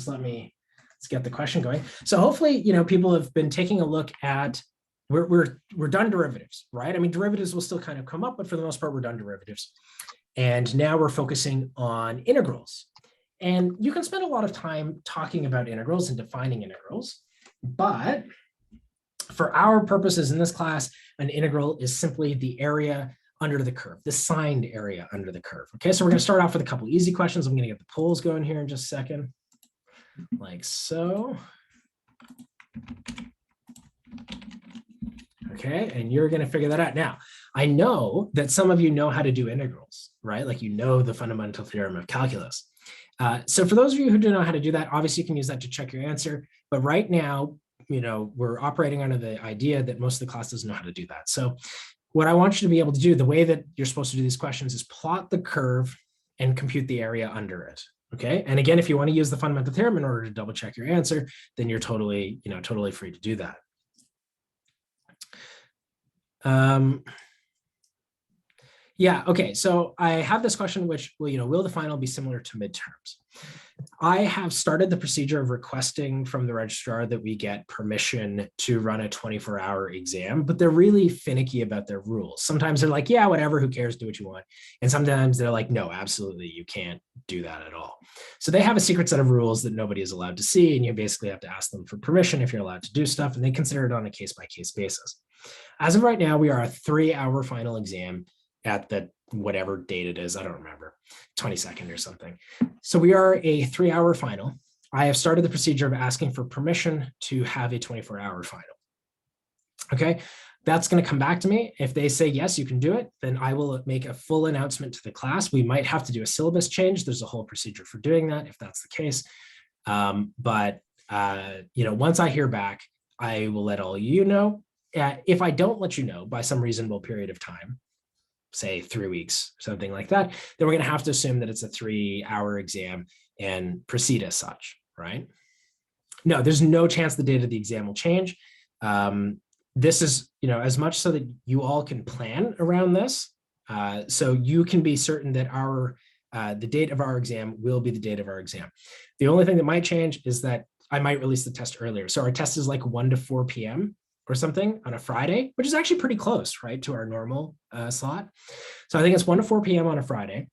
let's get the question going. So hopefully, people have been taking a look at, we're done derivatives, right? I mean, derivatives will still kind of come up, but for the most part, we're done derivatives. And now we're focusing on integrals. And you can spend a lot of time talking about integrals and defining integrals, but for our purposes in this class, an integral is simply the area under the curve, the signed area under the curve. Okay, so we're going to start off with a couple easy questions. I'm going to get the polls going here in just a second, like so. Okay, and you're going to figure that out. Now, I know that some of you know how to do integrals, right? Like the fundamental theorem of calculus. So for those of you who don't know how to do that, obviously you can use that to check your answer. But right now, we're operating under the idea that most of the class doesn't know how to do that. So what I want you to be able to do, the way that you're supposed to do these questions is plot the curve and compute the area under it. Okay. And again, if you want to use the fundamental theorem in order to double check your answer, then you're totally free to do that. Yeah, okay, so I have this question, which, will the final be similar to midterms? I have started the procedure of requesting from the registrar that we get permission to run a 24-hour exam, but they're really finicky about their rules. Sometimes they're like, yeah, whatever, who cares, do what you want. And sometimes they're like, no, absolutely, you can't do that at all. So they have a secret set of rules that nobody is allowed to see, and you basically have to ask them for permission if you're allowed to do stuff, and they consider it on a case-by-case basis. As of right now, we are a 3-hour final exam at the whatever date it is, I don't remember, 22nd or something. So we are a 3-hour final. I have started the procedure of asking for permission to have a 24-hour final. Okay, that's going to come back to me. If they say, yes, you can do it, then I will make a full announcement to the class. We might have to do a syllabus change. There's a whole procedure for doing that if that's the case. But once I hear back, I will let all you know. If I don't let you know by some reasonable period of time, say 3 weeks, something like that, then we're going to have to assume that it's a 3-hour exam and proceed as such, right? No, there's no chance the date of the exam will change. This is, as much so that you all can plan around this. So you can be certain that the date of our exam will be the date of our exam. The only thing that might change is that I might release the test earlier. So our test is like 1 to 4 p.m. or something on a Friday, which is actually pretty close, right, to our normal slot. So I think it's 1 to 4 p.m. on a Friday.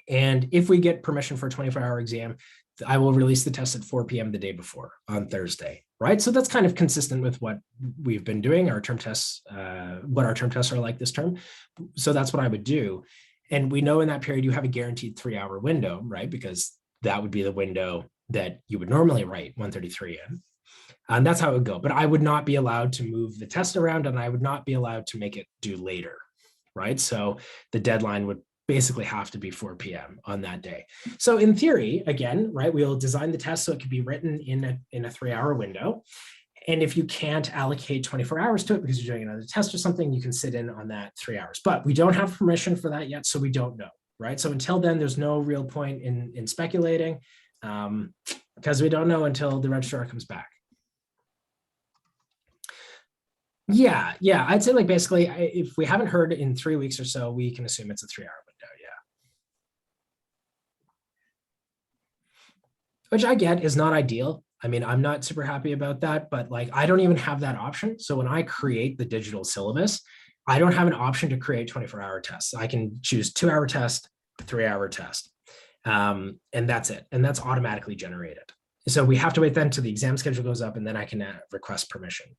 And if we get permission for a 24-hour exam, I will release the test at 4 p.m. the day before on Thursday, right? So that's kind of consistent with what we've been doing, our term tests, what our term tests are like this term. So that's what I would do. And we know in that period, you have a guaranteed 3-hour window, right? Because that would be the window that you would normally write 133 in. And that's how it would go. But I would not be allowed to move the test around, and I would not be allowed to make it due later, right? So the deadline would basically have to be 4 p.m. on that day. So in theory, again, right, we'll design the test so it could be written in a 3-hour window. And if you can't allocate 24 hours to it because you're doing another test or something, you can sit in on that 3 hours. But we don't have permission for that yet, so we don't know, right? So until then, there's no real point in speculating because we don't know until the registrar comes back. Yeah, I'd say like basically, if we haven't heard in 3 weeks or so, we can assume it's a 3-hour window, yeah. Which I get is not ideal. I mean, I'm not super happy about that, but like I don't even have that option. So when I create the digital syllabus, I don't have an option to create 24-hour tests. I can choose 2-hour test, 3-hour test, and that's it. And that's automatically generated. So we have to wait then till the exam schedule goes up, and then I can request permission.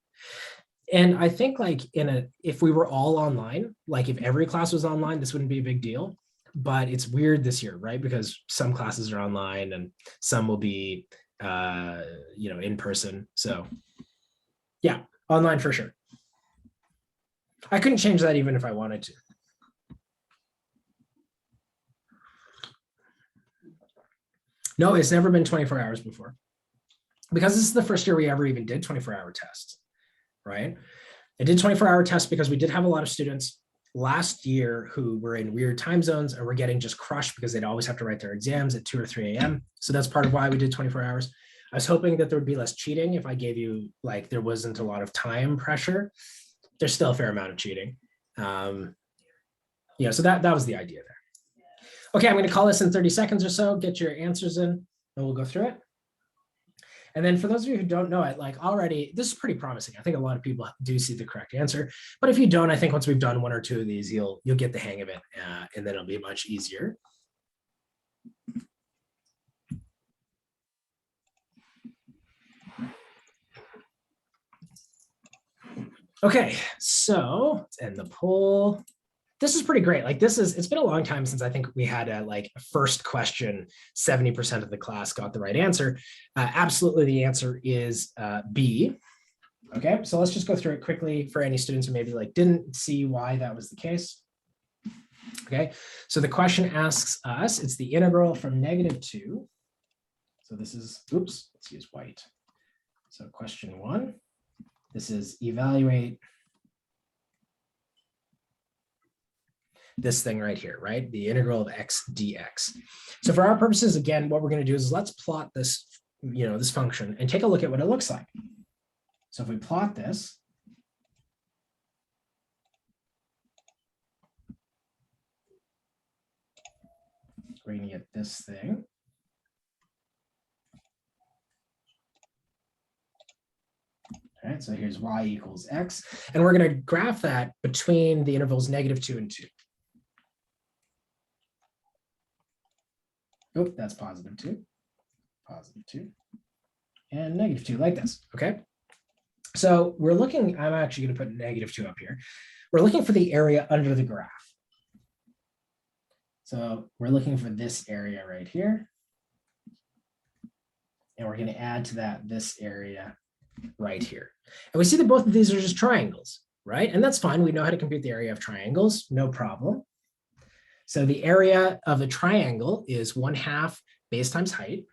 And I think like if we were all online, like if every class was online, this wouldn't be a big deal. But it's weird this year, right? Because some classes are online and some will be, in person. So yeah, online for sure. I couldn't change that even if I wanted to. No, it's never been 24 hours before. Because this is the first year we ever even did 24-hour tests. Right? I did 24-hour tests because we did have a lot of students last year who were in weird time zones and were getting just crushed because they'd always have to write their exams at 2 or 3 a.m. So that's part of why we did 24 hours. I was hoping that there would be less cheating if I gave you, like, there wasn't a lot of time pressure. There's still a fair amount of cheating. So that was the idea there. Okay, I'm going to call this in 30 seconds or so, get your answers in, and we'll go through it. And then for those of you who don't know it, like already, this is pretty promising. I think a lot of people do see the correct answer. But if you don't, I think once we've done one or two of these, you'll get the hang of it, and then it'll be much easier. Okay, so let's end the poll. This is pretty great. Like it's been a long time since I think we had a like first question, 70% of the class got the right answer. Absolutely, the answer is B. Okay, so let's just go through it quickly for any students who maybe like didn't see why that was the case. Okay, so the question asks us, it's the integral from -2. So this is, oops, let's use white. So question 1, this is evaluate this thing right here, right? The integral of x dx. So for our purposes, again, what we're going to do is let's plot this, this function and take a look at what it looks like. So if we plot this, we're going to get this thing. All right, so here's y equals x, and we're going to graph that between the intervals -2 and 2. Oh, that's +2, +2, and -2, like this, okay? So we're looking, I'm actually going to put -2 up here. We're looking for the area under the graph. So we're looking for this area right here. And we're going to add to that this area right here. And we see that both of these are just triangles, right? And that's fine. We know how to compute the area of triangles, no problem. So the area of a triangle is 1/2 base times height.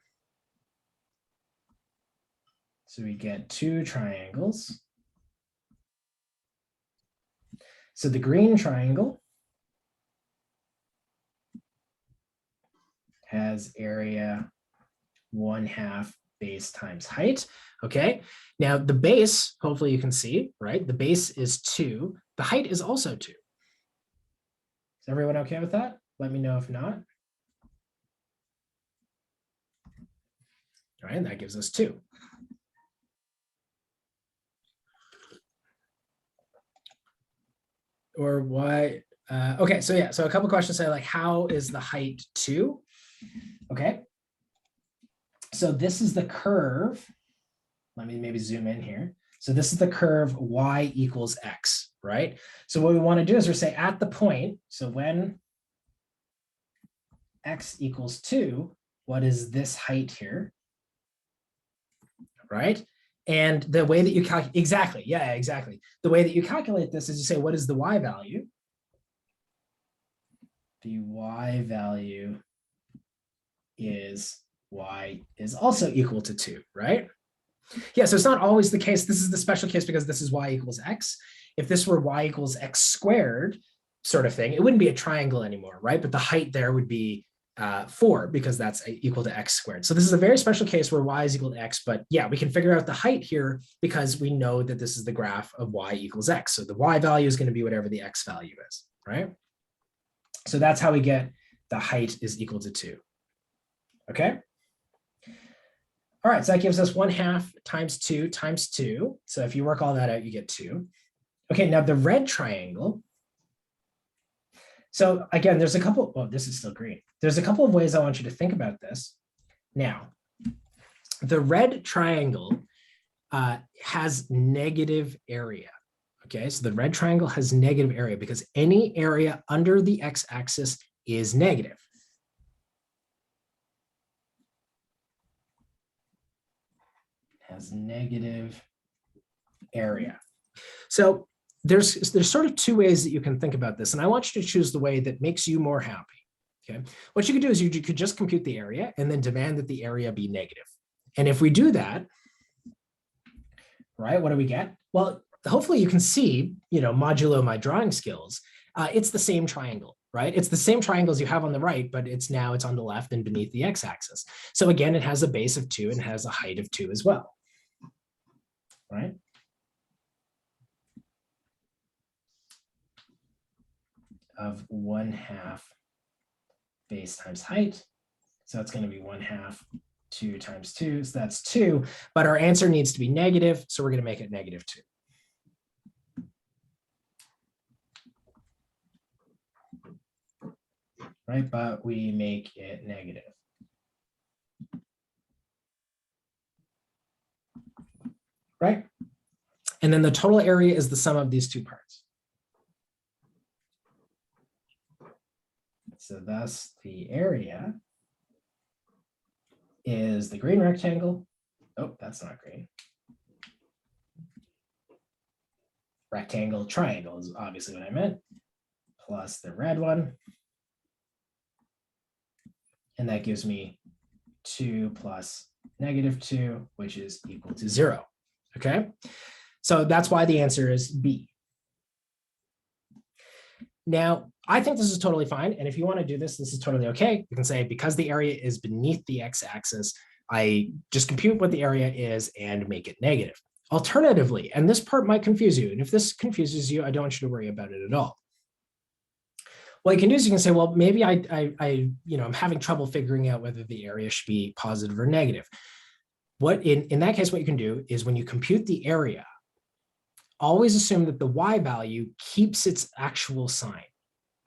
So we get 2 triangles. So the green triangle has area 1/2 base times height. Okay, now the base, hopefully you can see, right? The base is 2. The height is also 2. Is everyone okay with that? Let me know if not. All right, and that gives us 2. Or why? Okay, so yeah, so a couple questions say like, how is the height 2? Okay, so this is the curve. Let me maybe zoom in here. So this is the curve y equals x, right? So what we want to do is we say at the point, so when x equals 2, what is this height here, right? And the way that you calculate, exactly, yeah, exactly. The way that you calculate this is you say, what is the y value? The y value is y is also equal to 2, right? Yeah, so it's not always the case. This is the special case because this is y equals x. If this were y equals x squared sort of thing, it wouldn't be a triangle anymore, right? But the height there would be 4 because that's equal to x squared. So this is a very special case where y is equal to x, but yeah, we can figure out the height here because we know that this is the graph of y equals x. So the y value is going to be whatever the x value is, right? So that's how we get the height is equal to 2. Okay. All right, so that gives us 1/2 times 2 times 2. So if you work all that out, you get 2. Okay, now the red triangle. So again, there's a couple, oh, this is still green. There's a couple of ways I want you to think about this. Now, the red triangle has negative area. Okay, so the red triangle has negative area because any area under the x-axis is negative. Has negative area. So there's sort of 2 ways that you can think about this, and I want you to choose the way that makes you more happy. Okay, what you could do is you could just compute the area and then demand that the area be negative. And if we do that, right, what do we get? Well, hopefully you can see, modulo my drawing skills, it's the same triangle, right? It's the same triangles you have on the right, but it's on the left and beneath the x-axis. So again, it has a base of 2 and has a height of 2 as well, right? Of 1/2 base times height. So it's going to be 1/2 2 times 2, so that's 2. But our answer needs to be negative, so we're going to make it negative 2. Right, but we make it negative. Right? And then the total area is the sum of these two parts. So thus the area is the green rectangle. Oh, that's not green. Rectangle, triangle is obviously what I meant, plus the red one. And that gives me 2 plus negative 2, which is equal to 0. Okay, so that's why the answer is B. Now, I think this is totally fine. And if you want to do this, this is totally okay. You can say because the area is beneath the x-axis, I just compute what the area is and make it negative. Alternatively, and this part might confuse you, and if this confuses you, I don't want you to worry about it at all. What you can do is you can say, well, maybe I'm having trouble figuring out whether the area should be positive or negative. What in that case, what you can do is when you compute the area, always assume that the y value keeps its actual sign,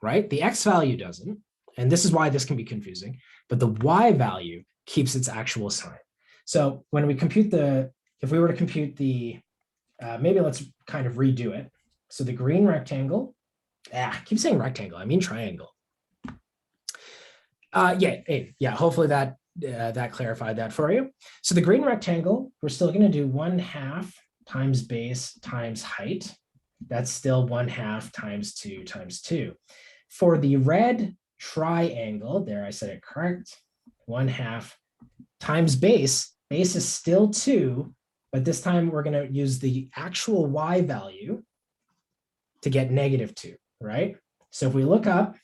right? The x value doesn't, and this is why this can be confusing, but the y value keeps its actual sign. So when we compute if we were to compute maybe let's kind of redo it. So the green rectangle, I keep saying rectangle, I mean triangle. Yeah, hopefully that clarified that for you. So the green rectangle, we're still going to do 1/2 times base times height. That's still 1/2 times 2 times 2. For the red triangle, there I said it correct, 1/2 times base. Base is still 2, but this time we're going to use the actual y value to get negative 2, right? So if we look up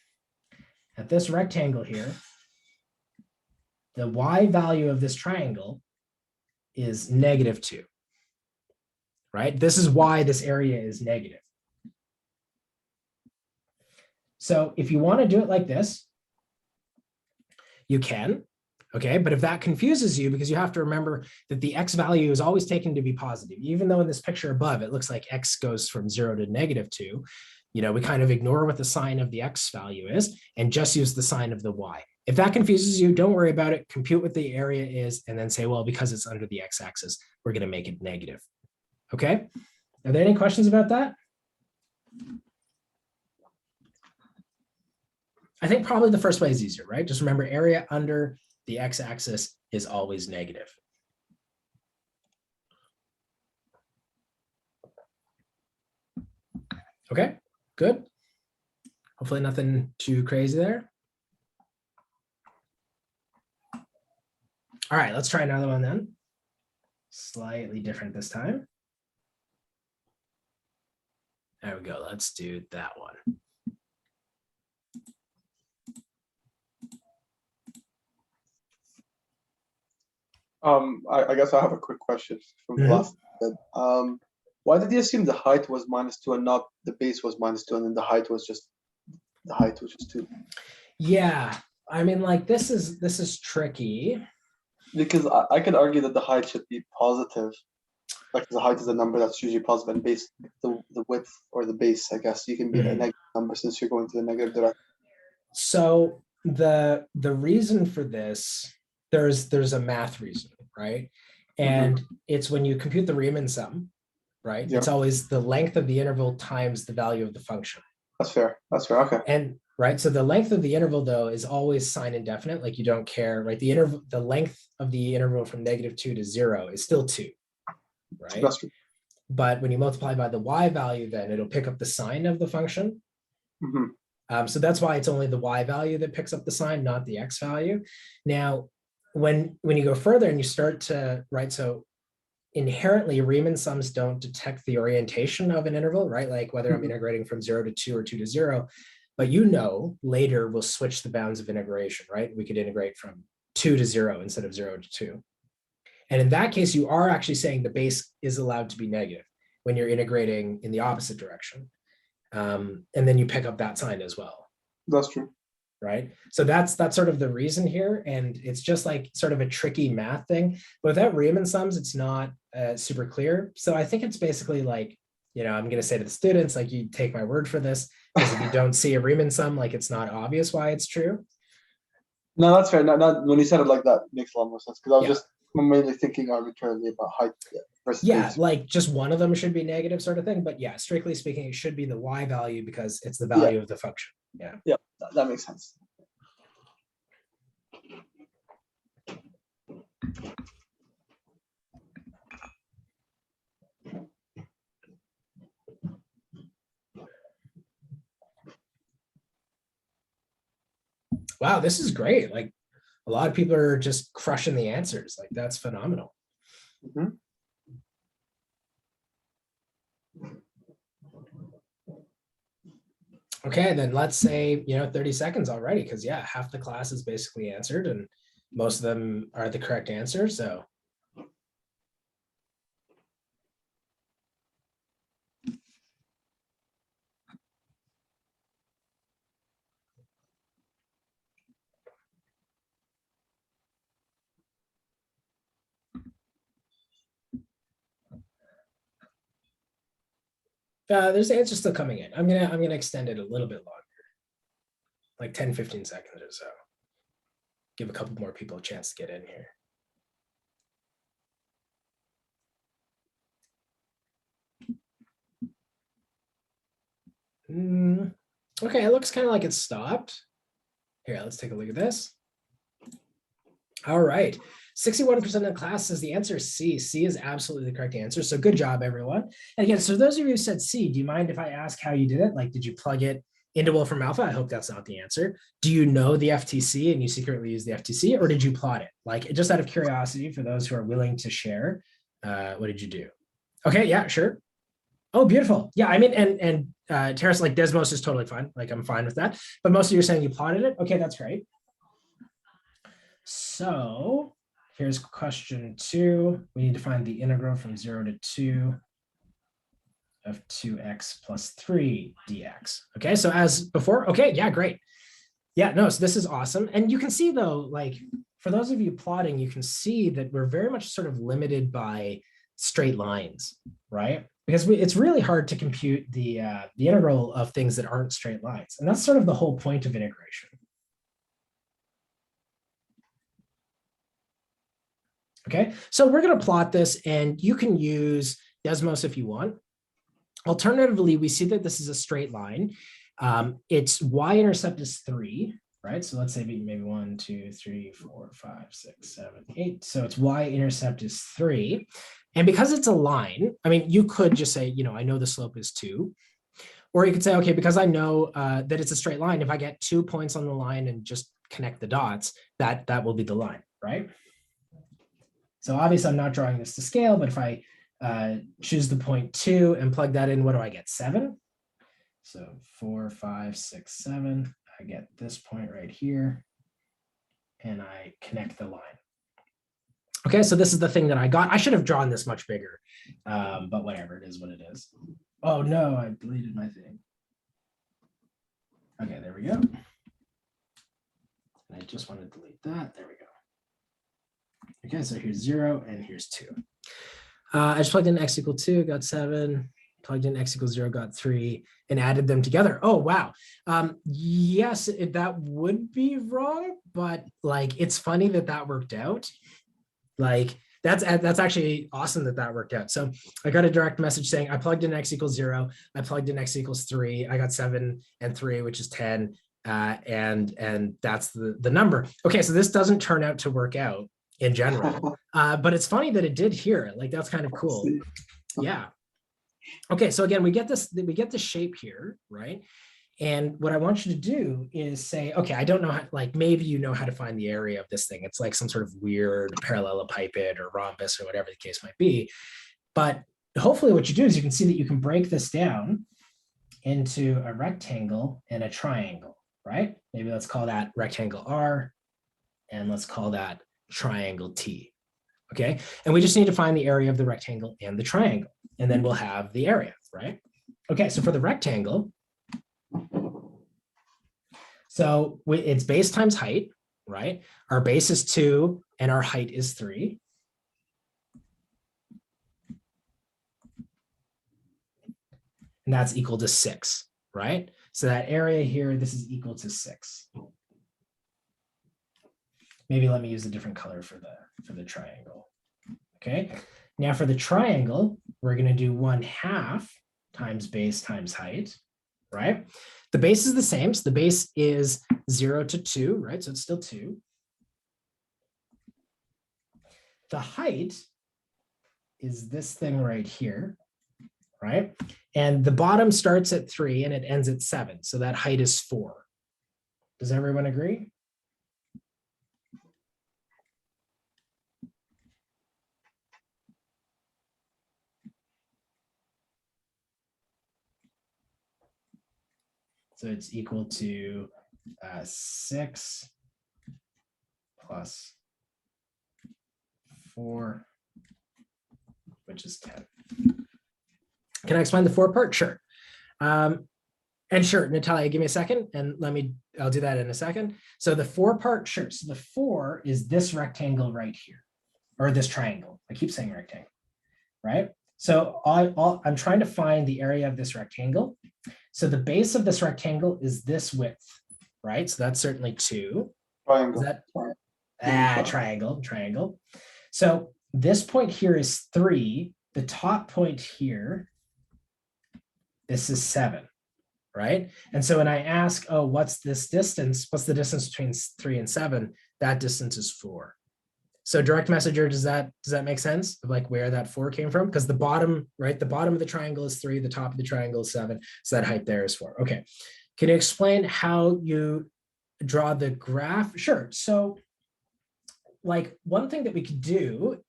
at this rectangle here, the y value of this triangle is negative 2, right? This is why this area is negative. So if you want to do it like this, you can, okay? But if that confuses you, because you have to remember that the x value is always taken to be positive, even though in this picture above, it looks like x goes from 0 to negative 2, we kind of ignore what the sign of the x value is and just use the sign of the y. If that confuses you, don't worry about it. Compute what the area is and then say, well, because it's under the x-axis, we're going to make it negative. Okay? Are there any questions about that? I think probably the first way is easier, right? Just remember area under the x-axis is always negative. Okay, good. Hopefully nothing too crazy there. All right, let's try another one then. Slightly different this time. There we go. Let's do that one. I guess I have a quick question from last. Why did you assume the height was -2 and not the base was -2 and then the height was just 2? Yeah, I mean, like this is tricky. Because I could argue that the height should be positive. Like the height is a number that's usually positive, and base the width or the base, I guess, you can be a negative number since you're going to the negative direction. So the reason for this, there's a math reason, right? And it's when you compute the Riemann sum, right? Yeah. It's always the length of the interval times the value of the function. That's fair. That's fair. Okay. And right, so the length of the interval though is always sign indefinite, like you don't care, right? The length of the interval from -2 to 0 is still 2, right? That's true. But when you multiply by the y value, then it'll pick up the sign of the function. So that's why it's only the y value that picks up the sign, not the x value. Now, when you go further and you start to, right, so inherently Riemann sums don't detect the orientation of an interval, right? Like whether I'm integrating from 0 to 2 or 2 to 0, but later we'll switch the bounds of integration, right? We could integrate from 2 to 0 instead of 0 to 2. And in that case, you are actually saying the base is allowed to be negative when you're integrating in the opposite direction. And then you pick up that sign as well. That's true. right? So that's sort of the reason here. And it's just like sort of a tricky math thing. But without Riemann sums, it's not super clear. So I think it's basically like, you know, I'm going to say to the students, like, you take my word for this, because if you don't see a Riemann sum, like, it's not obvious why it's true. No, that's fair. Not when you said it like that, it makes a lot more sense, because I was Yeah. just mainly thinking arbitrarily about height versus Yeah, base. like just one of them should be negative sort of thing. But yeah, strictly speaking, it should be the y value because it's the value of the function. Yeah. Yeah, that makes sense. Wow, this is great. Like, a lot of people are just crushing the answers. Like, that's phenomenal. Mm-hmm. Okay, then let's say, you know, 30 seconds already, because yeah, half the class is basically answered and most of them are the correct answer. So there's answers still coming in. I'm gonna extend it a little bit longer, like 10, 15 seconds or so. Give a couple more people a chance to get in here. Okay, it looks kind of like it stopped. Here, let's take a look at this. All right, 61% of the class says the answer is C. C is absolutely the correct answer. So good job, everyone. And again, so those of you who said C, do you mind if I ask how you did it? Like, did you plug it into Wolfram Alpha? I hope that's not the answer. Do you know the FTC and you secretly use the FTC, or did you plot it? Like, just out of curiosity, for those who are willing to share, what did you do? Okay, yeah, sure. Oh, beautiful. Yeah, I mean, and Terrace, like, Desmos is totally fine. Like, I'm fine with that. But most of you are saying you plotted it. Okay, that's great. So here's question 2. We need to find the integral from 0 to 2 of 2x plus 3 dx. Okay, so as before, okay, yeah, great. Yeah, no, so this is awesome. And you can see, though, like, for those of you plotting, you can see that we're very much sort of limited by straight lines, right? Because it's really hard to compute the integral of things that aren't straight lines. And that's sort of the whole point of integration. Okay, so we're going to plot this, and you can use Desmos if you want. Alternatively, we see that this is a straight line. Its y-intercept is 3, right? So let's say maybe 1, 2, 3, 4, 5, 6, 7, 8. So its y-intercept is 3. And because it's a line, I mean, you could just say, you know, I know the slope is 2. Or you could say, okay, because I know that it's a straight line, if I get 2 points on the line and just connect the dots, that will be the line, right? So obviously I'm not drawing this to scale, but if I choose the point 2 and plug that in, what do I get? 7. So 4, 5, 6, 7. I get this point right here, and I connect the line. Okay, so this is the thing that I got. I should have drawn this much bigger, but whatever, it is what it is. Oh no, I deleted my thing. Okay, there we go. I just want to delete that. There we go. Okay, so here's 0 and here's 2. I just plugged in x equal 2, got 7, plugged in x equals 0, got 3, and added them together. Oh, wow. Yes, that would be wrong, but like, it's funny that worked out. Like, that's actually awesome that worked out. So I got a direct message saying I plugged in x equals 0, I plugged in x equals 3, I got 7 and 3, which is 10, and that's the number. Okay, so this doesn't turn out to work out in general, but it's funny that it did here. Like, that's kind of cool. Yeah. Okay, so again, we get this shape here, right? And what I want you to do is say, okay, I don't know how, like, maybe you know how to find the area of this thing. It's like some sort of weird parallelepiped or rhombus or whatever the case might be. But hopefully what you do is you can see that you can break this down into a rectangle and a triangle, right? Maybe let's call that rectangle R, and let's call that triangle T. Okay, and we just need to find the area of the rectangle and the triangle, and then we'll have the area, right? Okay, so for the rectangle, So it's base times height, right? Our base is 2 and our height is 3. And that's equal to 6, right? So that area here, this is equal to 6. Maybe let me use a different color for the triangle. Okay. Now for the triangle, we're going to do 1/2 times base times height, right? The base is the same. So the base is 0 to 2, right? So it's still 2. The height is this thing right here, right? And the bottom starts at 3 and it ends at 7. So that height is 4. Does everyone agree? So it's equal to 6 plus 4, which is 10. Can I explain the 4 part? Sure. And sure, Natalia, give me a second and I'll do that in a second. So the 4 part, sure. So the 4 is this rectangle right here, or this triangle. I keep saying rectangle, right? So I'm trying to find the area of this rectangle. So the base of this rectangle is this width, right? So that's certainly 2. Triangle. Triangle. So this point here is 3. The top point here, this is 7, right? And so when I ask, oh, what's this distance? What's the distance between 3 and 7? That distance is 4. So direct messenger, does that make sense of like where that 4 came from? Because the bottom, right? The bottom of the triangle is 3, the top of the triangle is 7. So that height there is 4. Okay. Can you explain how you draw the graph? Sure. So like one thing that we could do,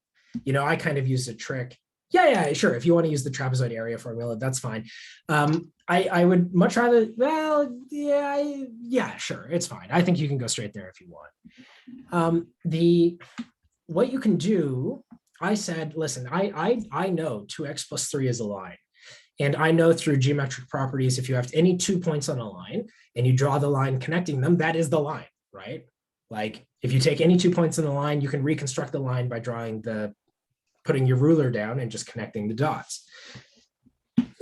I kind of used a trick. Yeah, sure. If you want to use the trapezoid area formula, that's fine. I would much rather, yeah, sure. It's fine. I think you can go straight there if you want. What you can do, I said, listen, I know 2x plus 3 is a line. And I know through geometric properties, if you have any 2 points on a line and you draw the line connecting them, that is the line, right? Like if you take any 2 points in the line, you can reconstruct the line by putting your ruler down and just connecting the dots.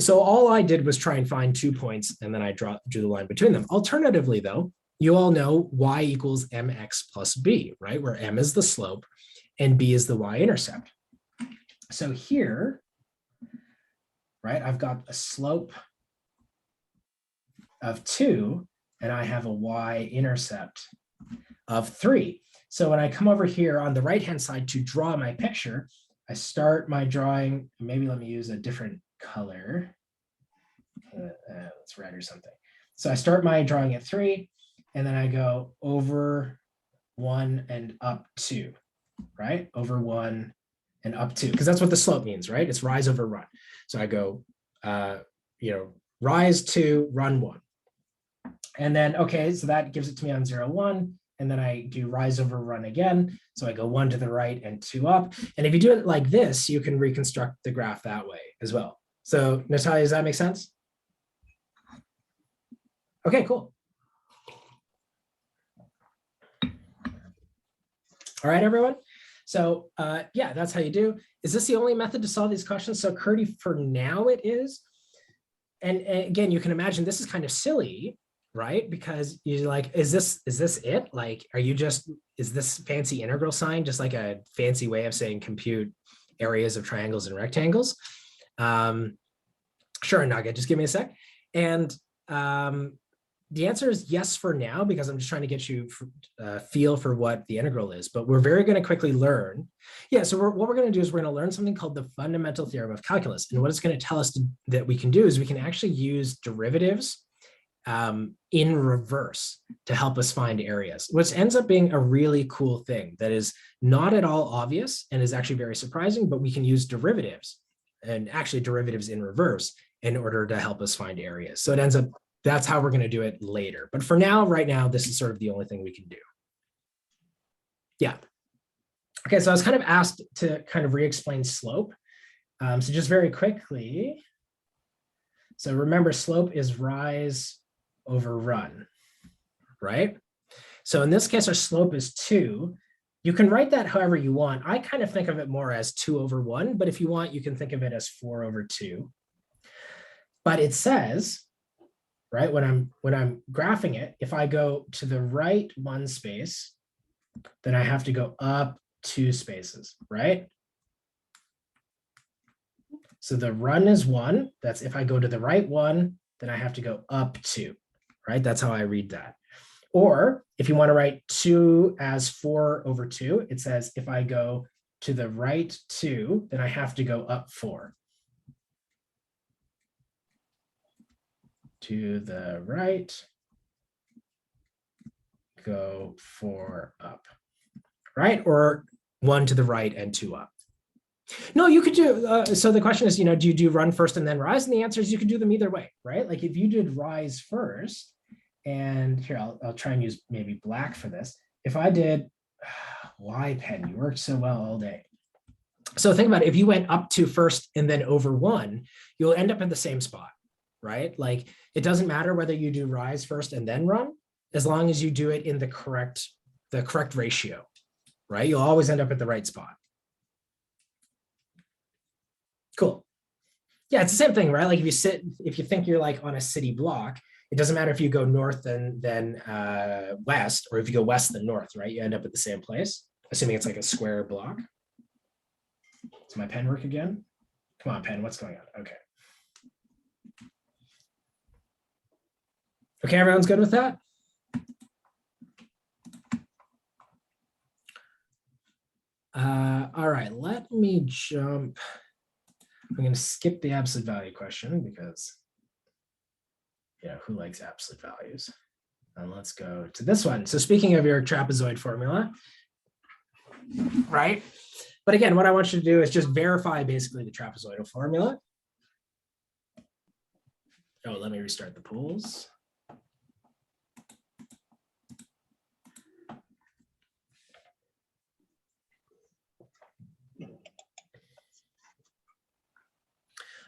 So all I did was try and find 2 points and then I drew the line between them. Alternatively though, you all know y equals mx plus b, right? Where m is the slope and b is the y-intercept. So here, right, I've got a slope of 2 and I have a y-intercept of 3. So when I come over here on the right-hand side to draw my picture, I start my drawing, maybe let me use a different color. Let's red or something. So I start my drawing at 3 and then I go over 1 and up 2. Right? Over 1 and up 2, because that's what the slope means, right? It's rise over run. So I go, rise 2, run 1. And then, okay, so that gives it to me on 0, 1. And then I do rise over run again. So I go 1 to the right and 2 up. And if you do it like this, you can reconstruct the graph that way as well. So Natalia, does that make sense? Okay, cool. All right, everyone. So yeah, that's how you do. Is this the only method to solve these questions? So Curdy, for now it is. And again, you can imagine this is kind of silly, right? Because you're like, is this it? Like, is this fancy integral sign just like a fancy way of saying compute areas of triangles and rectangles? Sure, Naga, just give me a sec. And the answer is yes for now, because I'm just trying to get you a feel for what the integral is, but we're very going to quickly learn. Yeah, so what we're going to do is we're going to learn something called the fundamental theorem of calculus. And what it's going to tell us that we can do is we can actually use derivatives in reverse to help us find areas, which ends up being a really cool thing that is not at all obvious and is actually very surprising, but we can use derivatives and actually derivatives in reverse in order to help us find areas. So it ends up, that's how we're going to do it later. But for now, right now, this is sort of the only thing we can do. Yeah. Okay, so I was kind of asked to kind of re-explain slope. So just very quickly. So remember, slope is rise over run, right? So in this case, our slope is 2. You can write that however you want. I kind of think of it more as 2/1, but if you want, you can think of it as 4/2. But it says, right, when I'm graphing it, if I go to the right 1 space, then I have to go up 2 spaces, right? So the run is 1. That's if I go to the right 1, then I have to go up 2, right? That's how I read that. Or if you want to write 2 as 4/2, it says if I go to the right 2, then I have to go up 4. To the right, go 4 up, right? Or 1 to the right and 2 up. No, you could do, so the question is, do you do run first and then rise? And the answer is you can do them either way, right? Like if you did rise first, and here, I'll try and use maybe black for this. If I did, why pen? You worked so well all day. So think about it. If you went up 2 first and then over 1, you'll end up at the same spot, right? Like it doesn't matter whether you do rise first and then run, as long as you do it in the correct ratio, right? You'll always end up at the right spot. Cool. Yeah, it's the same thing, right? Like if you think you're like on a city block, it doesn't matter if you go north then west, or if you go west then north, right? You end up at the same place, assuming it's like a square block. Does my pen work again? Come on, pen, what's going on? Okay. Okay, everyone's good with that? All right, let me jump. I'm going to skip the absolute value question because, who likes absolute values? And let's go to this one. So speaking of your trapezoid formula, right? But again, what I want you to do is just verify basically the trapezoidal formula. Oh, let me restart the pools.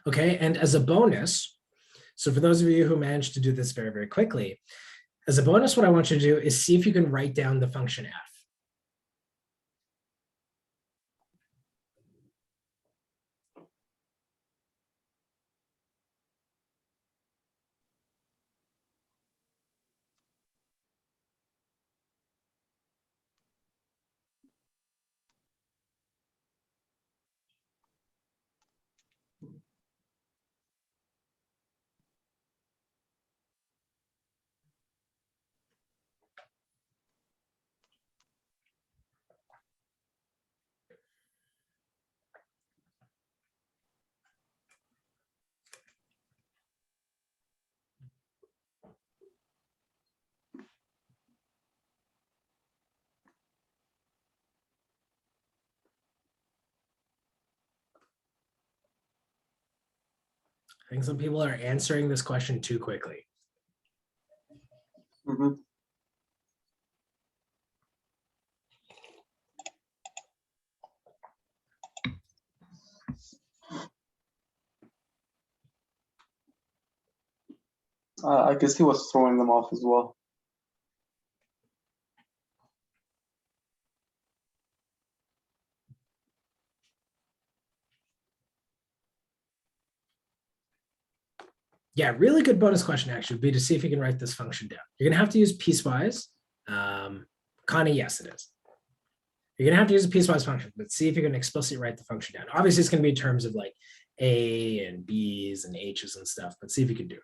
Okay, and as a bonus, so for those of you who managed to do this very, very quickly, as a bonus, what I want you to do is see if you can write down the function f. I think some people are answering this question too quickly. Mm-hmm. I can see what's throwing them off as well. Yeah, really good bonus question actually would be to see if you can write this function down. You're gonna have to use piecewise. Connie, yes, it is. You're gonna have to use a piecewise function, but see if you can explicitly write the function down. Obviously, it's gonna be in terms of like A and B's and H's and stuff, but see if you can do it.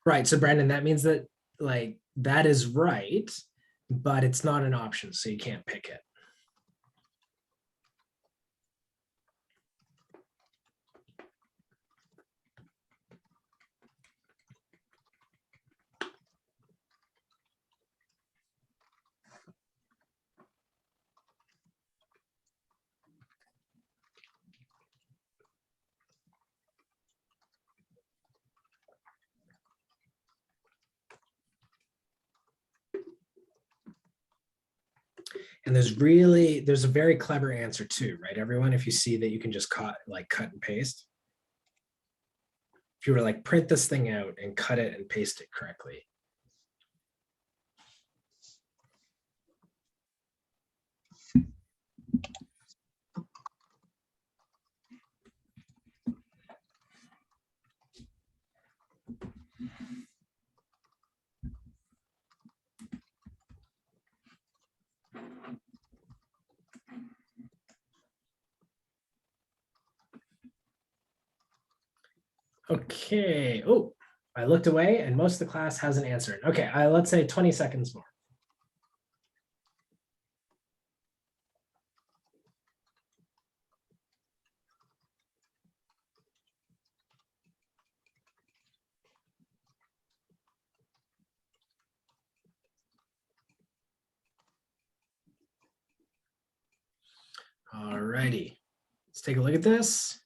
Right, so Brandon, that means that like that is right, but it's not an option, so you can't pick it. And there's a very clever answer too, right, everyone? If you see that you can just cut and paste. If you were like print this thing out and cut it and paste it correctly. Okay. Oh, I looked away and most of the class hasn't answered. Okay, let's say 20 seconds more. All righty, let's take a look at this.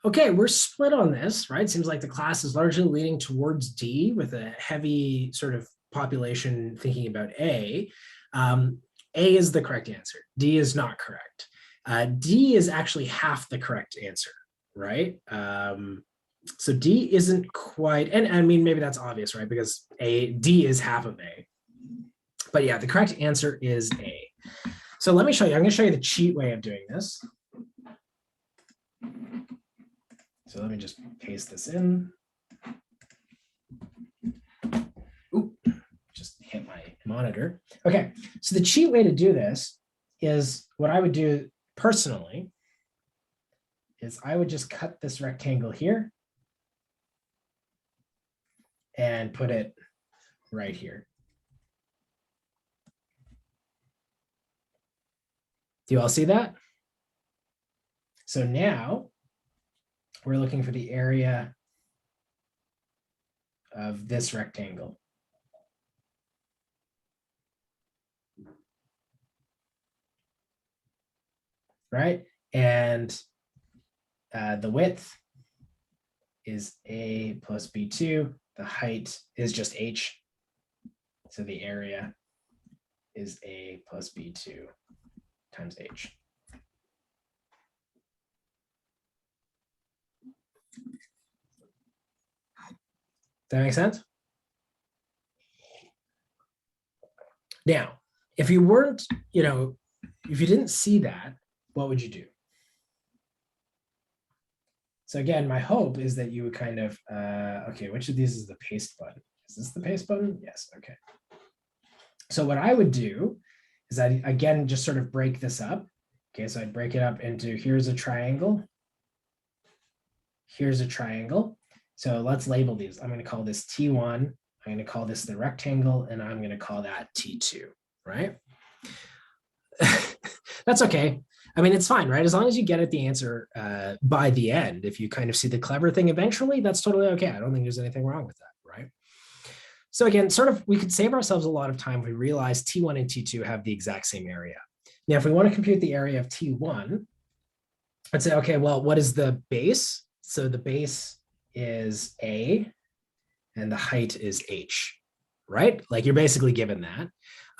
Okay, we're split on this, right? Seems like the class is largely leaning towards D with a heavy sort of population thinking about A. A is the correct answer. D is not correct. D is actually half the correct answer, right? So D isn't quite, and I mean, maybe that's obvious, right? Because D is half of A. But yeah, the correct answer is A. So let me show you. I'm going to show you the cheat way of doing this. So let me just paste this in. Ooh, just hit my monitor. Okay, so the cheat way to do this is what I would do personally is I would just cut this rectangle here and put it right here. Do you all see that? So now we're looking for the area of this rectangle. Right? And the width is A plus B2. The height is just H. So the area is A plus B2 times H. Does that make sense? Now, if you weren't, if you didn't see that, what would you do? So again, my hope is that you would kind of, okay, which of these is the paste button? Is this the paste button? Yes, okay. So what I would do is I, again, just sort of break this up. Okay, so I'd break it up into here's a triangle. Here's a triangle. So let's label these. I'm going to call this T1. I'm going to call this the rectangle, and I'm going to call that T2, right? That's okay. I mean, it's fine, right? As long as you get at the answer by the end, if you kind of see the clever thing eventually, that's totally okay. I don't think there's anything wrong with that, right? So again, sort of, we could save ourselves a lot of time if we realize T1 and T2 have the exact same area. Now, if we want to compute the area of T1, I'd say, okay, well, what is the base? So the base is A, and the height is H, right? Like you're basically given that.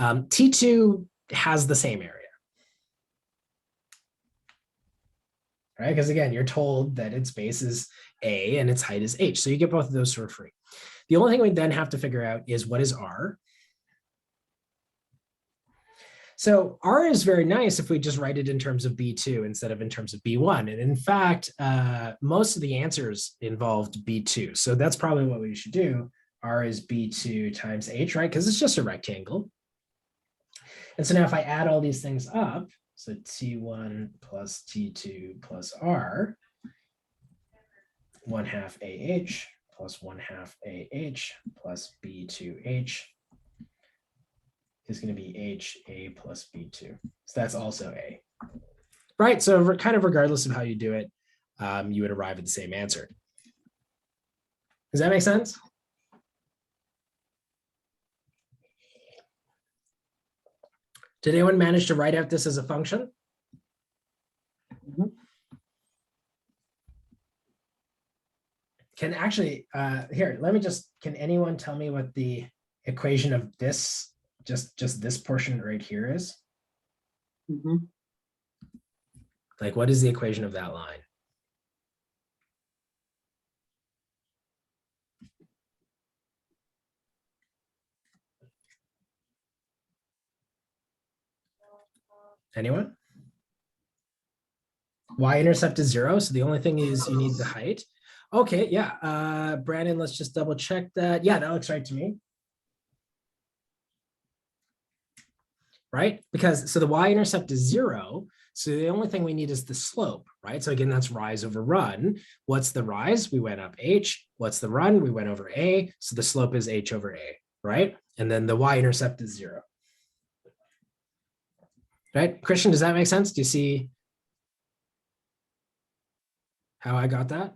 T2 has the same area. Right? Because again, you're told that its base is A and its height is H. So you get both of those for free. The only thing we then have to figure out is what is R. So R is very nice if we just write it in terms of B2 instead of in terms of B1. And in fact, most of the answers involved B2. So that's probably what we should do. R is B2 times H, right? Because it's just a rectangle. And so now if I add all these things up, so T1 plus T2 plus R, 1/2 AH plus 1/2 AH plus B2H is going to be HA plus B2. So that's also A. Right, so kind of regardless of how you do it, you would arrive at the same answer. Does that make sense? Did anyone manage to write out this as a function? Mhm. Can actually, here, let me just, can anyone tell me what the equation of this, just this portion right here is? Mhm. Like, what is the equation of that line? Anyone? Y-intercept is 0, so the only thing is you need the height. Okay, yeah. Brandon, let's just double check that. Yeah, that looks right to me. Right? Because so the y-intercept is 0. So the only thing we need is the slope, right? So again, that's rise over run. What's the rise? We went up h. What's the run? We went over a. So the slope is h over a, right? And then the y-intercept is 0. Right? Christian, does that make sense? Do you see how I got that?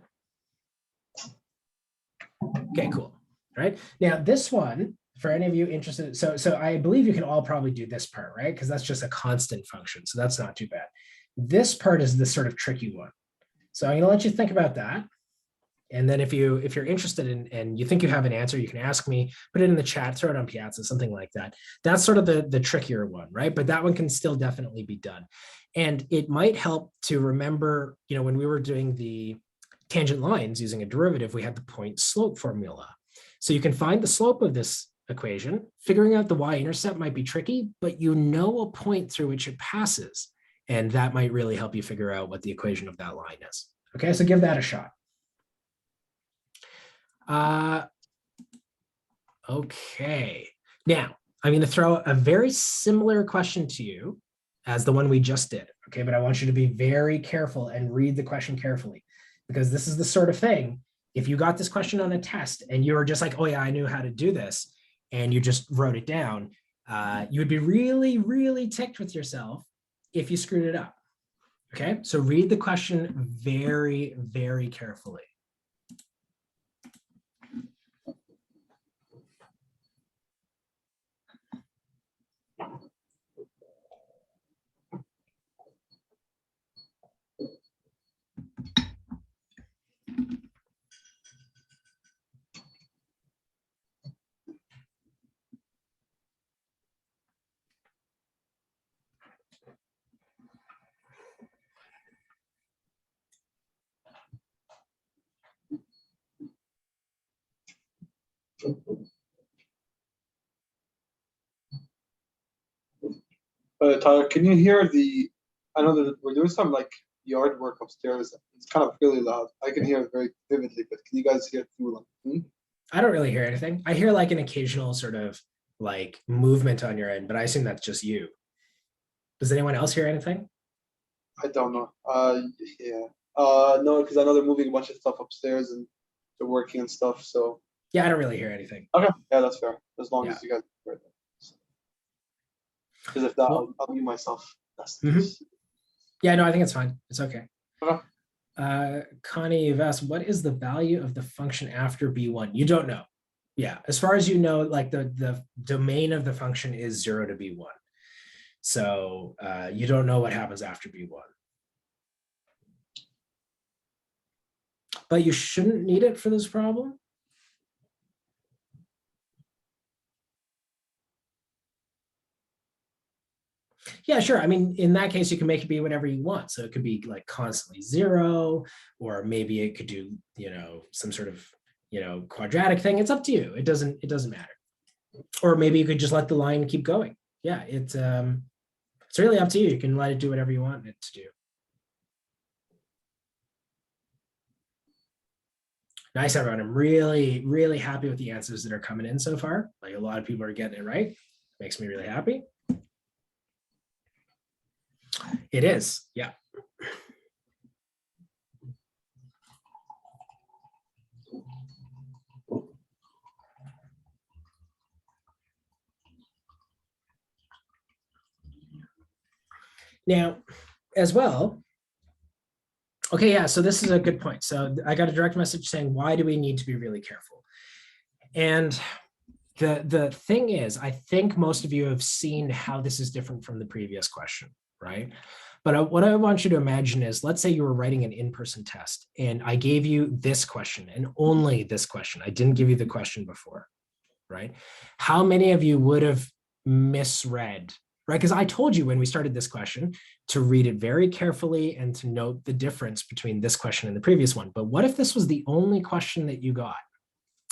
Okay, cool. Right? Now this one, for any of you interested, so I believe you can all probably do this part, right? Because that's just a constant function. So that's not too bad. This part is the sort of tricky one. So I'm going to let you think about that. And then if you're interested in and you think you have an answer, you can ask me, put it in the chat, throw it on Piazza, something like that. That's sort of the trickier one, right? But that one can still definitely be done. And it might help to remember, when we were doing the tangent lines using a derivative, we had the point slope formula. So you can find the slope of this equation. Figuring out the y-intercept might be tricky, but you know a point through which it passes. And that might really help you figure out what the equation of that line is. Okay, so give that a shot. Okay, now I'm going to throw a very similar question to you as the one we just did. Okay, but I want you to be very careful and read the question carefully, because this is the sort of thing, if you got this question on a test and you were just like, oh yeah, I knew how to do this, and you just wrote it down, you would be really, really ticked with yourself if you screwed it up. Okay, so read the question very, very carefully. Tyler, can you hear the? I know that we're doing some like yard work upstairs. It's kind of really loud. I can hear it very vividly, but can you guys hear it through? I don't really hear anything. I hear like an occasional sort of like movement on your end, but I assume that's just you. Does anyone else hear anything? I don't know. Yeah. No, because I know they're moving a bunch of stuff upstairs and they're working and stuff. So. Yeah, I don't really hear anything. Okay. Yeah, that's fair. As long Yeah. as you guys. Because if that, Well, I'll mute myself. That's yeah, no, I think it's fine. It's okay. Okay. Connie, you've asked, what is the value of the function after B1? You don't know. Yeah, as far as you know, like the domain of the function is 0 to B1. So you don't know what happens after B1. But you shouldn't need it for this problem. Yeah, sure. I mean, in that case, you can make it be whatever you want. So it could be like constantly 0, or maybe it could do, some sort of, quadratic thing. It's up to you. It doesn't matter. Or maybe you could just let the line keep going. Yeah, it's really up to you. You can let it do whatever you want it to do. Nice, everyone. I'm really, really happy with the answers that are coming in so far. Like, a lot of people are getting it right. Makes me really happy. It is, yeah. Now, as well, okay, yeah, so this is a good point. So I got a direct message saying, why do we need to be really careful? And the thing is, I think most of you have seen how this is different from the previous question, right? But what I want you to imagine is, let's say you were writing an in-person test and I gave you this question and only this question. I didn't give you the question before, right? How many of you would have misread, right? Because I told you when we started this question to read it very carefully and to note the difference between this question and the previous one. But what if this was the only question that you got?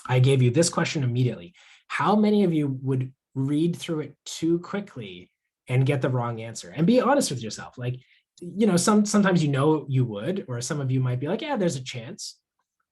I gave you this question immediately. How many of you would read through it too quickly and get the wrong answer? And be honest with yourself. Like, you know, sometimes you would, or some of you might be like, yeah, there's a chance.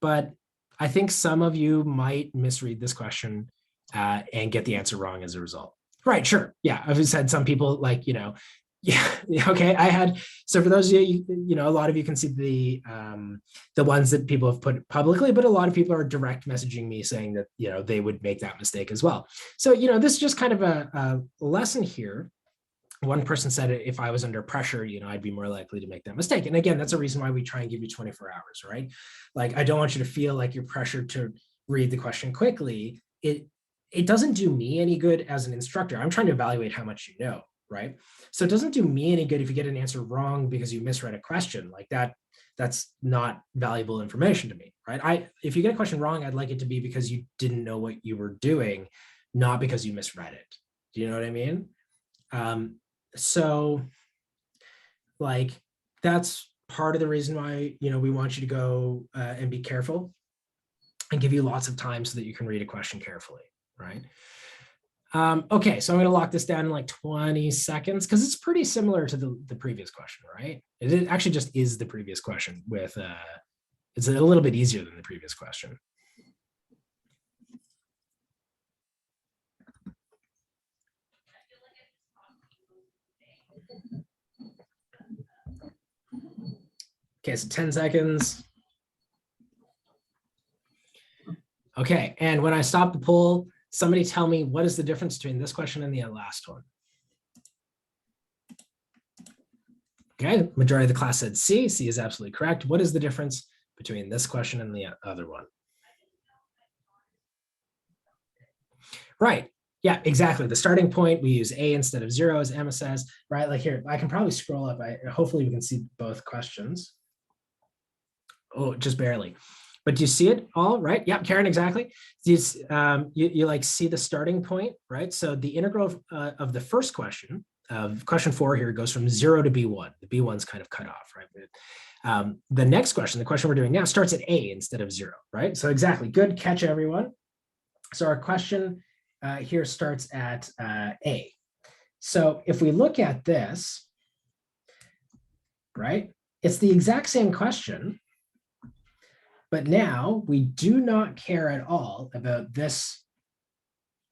But I think some of you might misread this question and get the answer wrong as a result. Right, sure. Yeah, I've said some people like, you know, yeah, okay. I had, so for those of you, you know, a lot of you can see the ones that people have put publicly, but a lot of people are direct messaging me saying that, you know, they would make that mistake as well. So, you know, this is just kind of a lesson here. One person said, if I was under pressure, you know, I'd be more likely to make that mistake. And again, that's a reason why we try and give you 24 hours, right? Like, I don't want you to feel like you're pressured to read the question quickly. It doesn't do me any good as an instructor. I'm trying to evaluate how much you know, right? So it doesn't do me any good if you get an answer wrong because you misread a question like that. That's not valuable information to me, right? If you get a question wrong, I'd like it to be because you didn't know what you were doing, not because you misread it. Do you know what I mean? So like, that's part of the reason why, you know, we want you to go and be careful and give you lots of time so that you can read a question carefully, right? Okay, so I'm going to lock this down in like 20 seconds because it's pretty similar to the previous question, right? It actually just is the previous question with, it's a little bit easier than the previous question. Okay, so 10 seconds. Okay, and when I stop the poll, somebody tell me what is the difference between this question and the last one. Okay, majority of the class said C. C is absolutely correct. What is the difference between this question and the other one? Right. Yeah, exactly. The starting point, we use A instead of 0, as Emma says, right? Like here, I can probably scroll up. Hopefully we can see both questions. Oh, just barely. But do you see it all, right? Yeah, Karen, exactly. You like see the starting point, right? So the integral of the first question, of question 4 here, goes from 0 to B1. The B1's kind of cut off, right? The next question, the question we're doing now, starts at A instead of 0, right? So exactly, good catch, everyone. So our question here starts at A. So if we look at this, right, it's the exact same question, but now we do not care at all about this.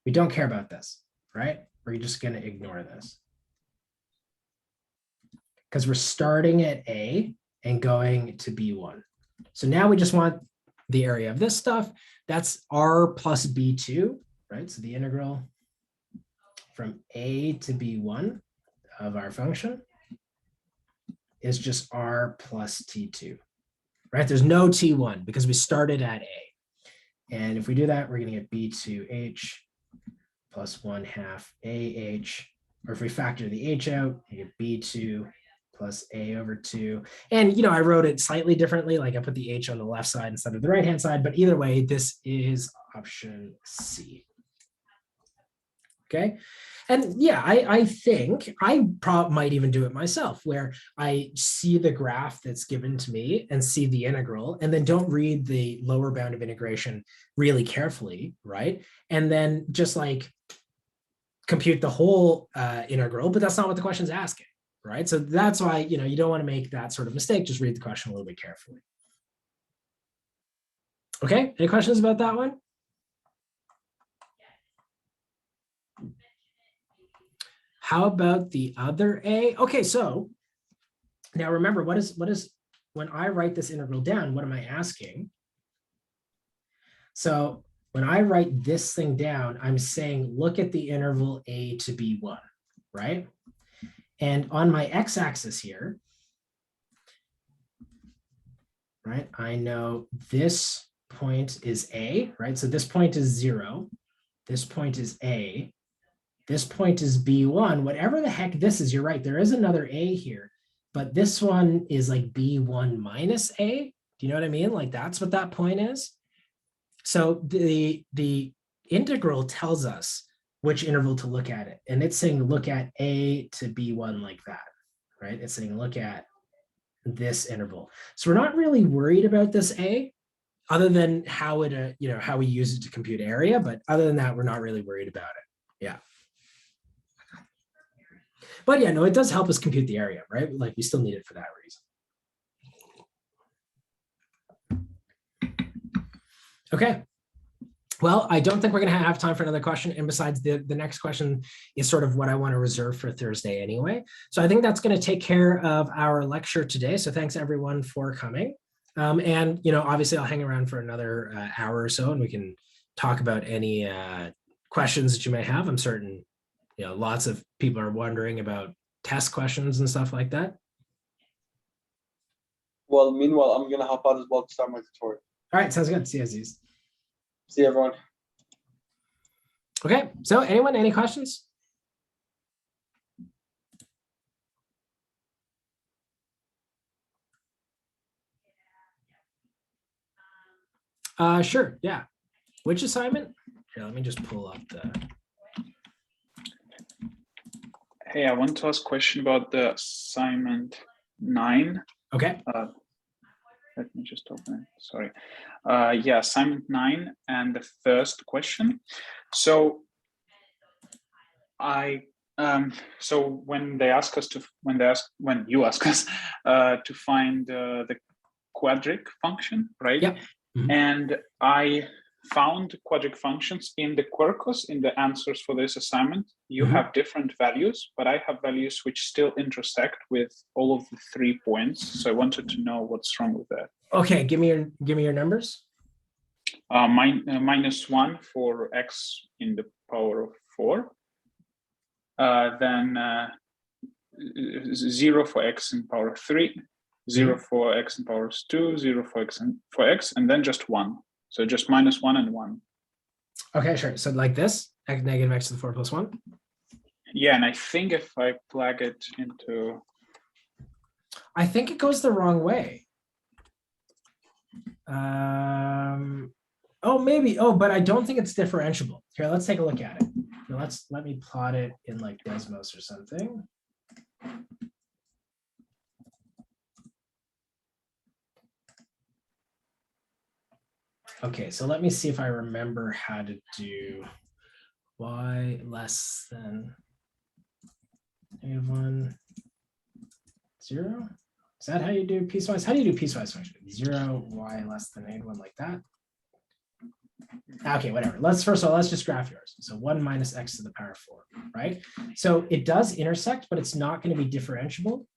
We don't care about this, right? We're just going to ignore this because we're starting at A and going to B1. So now we just want the area of this stuff. That's R plus B2, right? So the integral from A to B1 of our function is just R plus T2, right? There's no T1 because we started at A. And if we do that, we're going to get B2H plus 1/2 AH. Or if we factor the H out, you get B2 plus A over 2. And, you know, I wrote it slightly differently. Like I put the H on the left side instead of the right-hand side. But either way, this is option C. Okay. And yeah, I think I might even do it myself, where I see the graph that's given to me and see the integral, and then don't read the lower bound of integration really carefully, right? And then just like compute the whole integral, but that's not what the question's asking, right? So that's why, you know, you don't want to make that sort of mistake. Just read the question a little bit carefully. Okay, any questions about that one? How about the other A? Okay, so now remember, what is when I write this integral down, what am I asking? So when I write this thing down, I'm saying, look at the interval A to B1, right? And on my x-axis here, right, I know this point is A, right? So this point is 0. This point is A. This point is B1. Whatever the heck this is, you're right. There is another A here, but this one is like B1 minus A. Do you know what I mean? Like that's what that point is. So the integral tells us which interval to look at it. And it's saying look at A to B1 like that, right? It's saying look at this interval. So we're not really worried about this A other than how it, how we use it to compute area. But other than that, we're not really worried about it. Yeah. But yeah, no, it does help us compute the area, right? Like we still need it for that reason. Okay. Well, I don't think we're going to have time for another question. And besides, the next question is sort of what I want to reserve for Thursday anyway. So I think that's going to take care of our lecture today. So thanks everyone for coming. And, obviously I'll hang around for another hour or so and we can talk about any questions that you may have. I'm certain, lots of people are wondering about test questions and stuff like that. Well, meanwhile, I'm going to hop out as well to start my tutorial. All right, sounds good. See you, Aziz. See you, everyone. Okay, so anyone, any questions? Sure, yeah. Which assignment? Here, let me just pull up the... Hey, I want to ask a question about the assignment 9. Okay. Let me just open it, sorry. Yeah, assignment 9 and the first question. So so when you ask us to find the quadric function, right? Yep. Mm-hmm. And I found quadric functions in the Quirkos in the answers for this assignment. You have different values, but I have values which still intersect with all of the 3 points. So I wanted to know what's wrong with that. Okay, give me your numbers. -1 for x in the power of 4. Then 0 for x in power of 3, 0 for x in power of 2, 0 for x, and then just 1. So just -1 and 1. Okay, sure. So like this, negative x to the 4 plus 1? Yeah, and I think if I plug it into... I think it goes the wrong way. Oh, maybe. Oh, but I don't think it's differentiable. Here, let's take a look at it. Now let me plot it in like Desmos or something. Okay, so let me see if I remember how to do y less than -1, 0. Is that how you do piecewise? How do you do piecewise function? 0, y less than -1 like that. Okay, whatever. First of all, let's just graph yours. So 1 minus x to the power 4, right? So it does intersect, but it's not going to be differentiable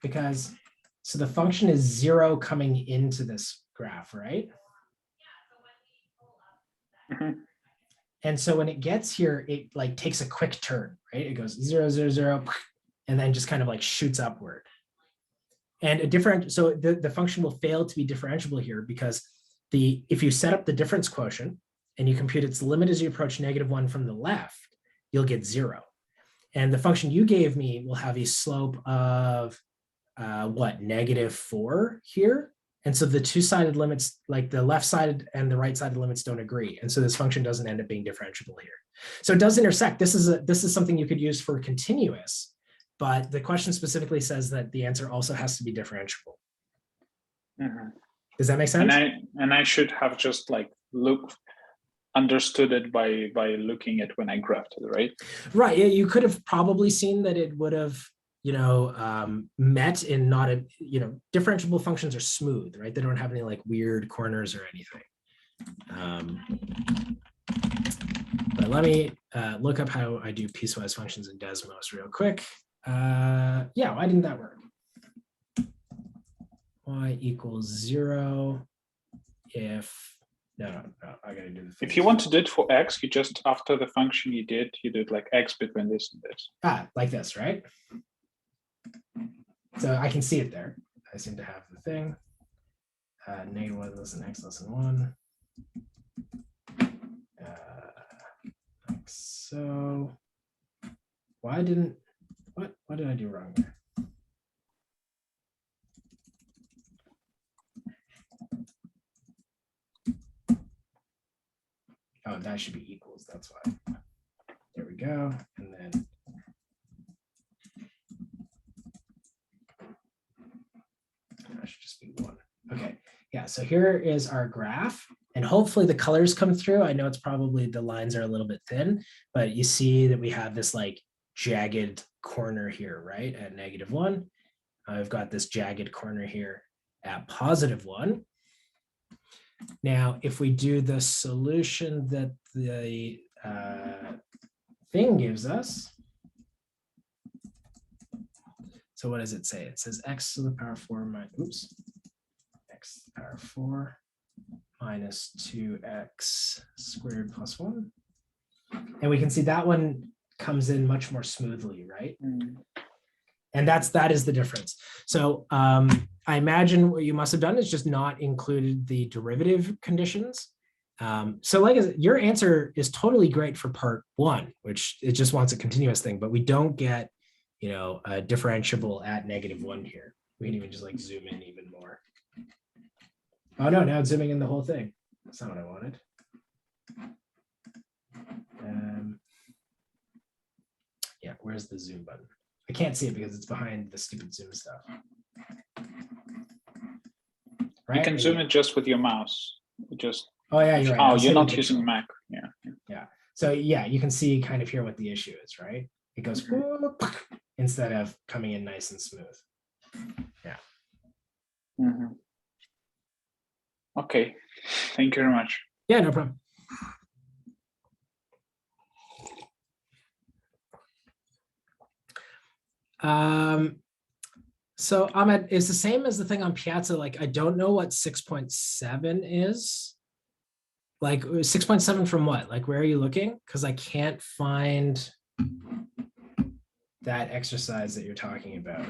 because, so the function is 0 coming into this graph, right? And so when it gets here, it like takes a quick turn, right? It goes 0, 0, 0, and then just kind of like shoots upward. And so the function will fail to be differentiable here because if you set up the difference quotient and you compute its limit as you approach -1 from the left, you'll get 0. And the function you gave me will have a slope of -4 here. And so the two-sided limits, like the left-sided and the right-sided limits don't agree. And so this function doesn't end up being differentiable here. So it does intersect. This is something you could use for continuous, but the question specifically says that the answer also has to be differentiable. Does that make sense? And I should have just like understood it by looking at when I graphed it, right? Right. Yeah, you could have probably seen that it would have, met in not a, differentiable functions are smooth, right? They don't have any like weird corners or anything. But let me look up how I do piecewise functions in Desmos real quick. Yeah, why didn't that work? Y equals 0 if No, I gotta do the. If you want to do it for x, you just, after the function you did like x between this and this. Like this, right? So I can see it there. I seem to have the thing. -1 less than x less than 1. Like so. What did I do wrong there? Oh, that should be equals. That's why. There we go. And then that should just be 1. Okay. Yeah. So here is our graph. And hopefully the colors come through. I know it's probably the lines are a little bit thin, but you see that we have this like jagged corner here, right? At -1. I've got this jagged corner here at +1. Now, if we do the solution that the thing gives us, so what does it say? It says x to the power 4 minus, x to the power 4 minus 2x squared plus 1. And we can see that one comes in much more smoothly, right? And that is the difference. So I imagine what you must have done is just not included the derivative conditions. So like your answer is totally great for part 1, which it just wants a continuous thing, but we don't get, a differentiable at -1 here. We can even just like zoom in even more. Oh no, now it's zooming in the whole thing. That's not what I wanted. Yeah, where's the zoom button? I can't see it because it's behind the stupid zoom stuff. Right? You can zoom it just with your mouse. Oh yeah, you're right. Oh, you're not using Mac. Yeah. So yeah, you can see kind of here what the issue is, right? It goes whoop, instead of coming in nice and smooth. Yeah. Okay. Thank you very much. Yeah, no problem. So Ahmed, is the same as the thing on Piazza. Like, I don't know what 6.7 is. Like 6.7 from what? Like, where are you looking? Because I can't find that exercise that you're talking about.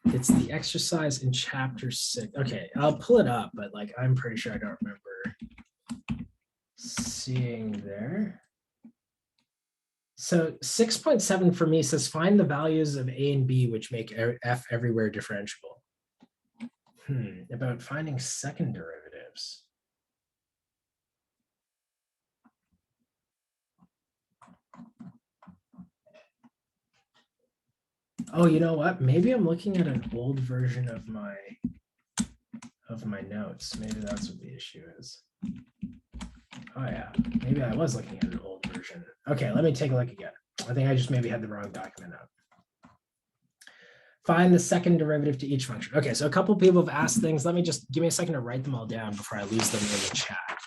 It's the exercise in chapter 6. Okay, I'll pull it up, but like, I'm pretty sure I don't remember seeing there. So 6.7 for me says find the values of A and B which make F everywhere differentiable. About finding second derivatives. Oh, you know what? Maybe I'm looking at an old version of my notes. Maybe that's what the issue is. Oh yeah, maybe I was looking at an old version. Okay, let me take a look again. I think I just maybe had the wrong document up. Find the second derivative to each function. Okay, so a couple people have asked things. Let me just give me a second to write them all down before I lose them in the chat.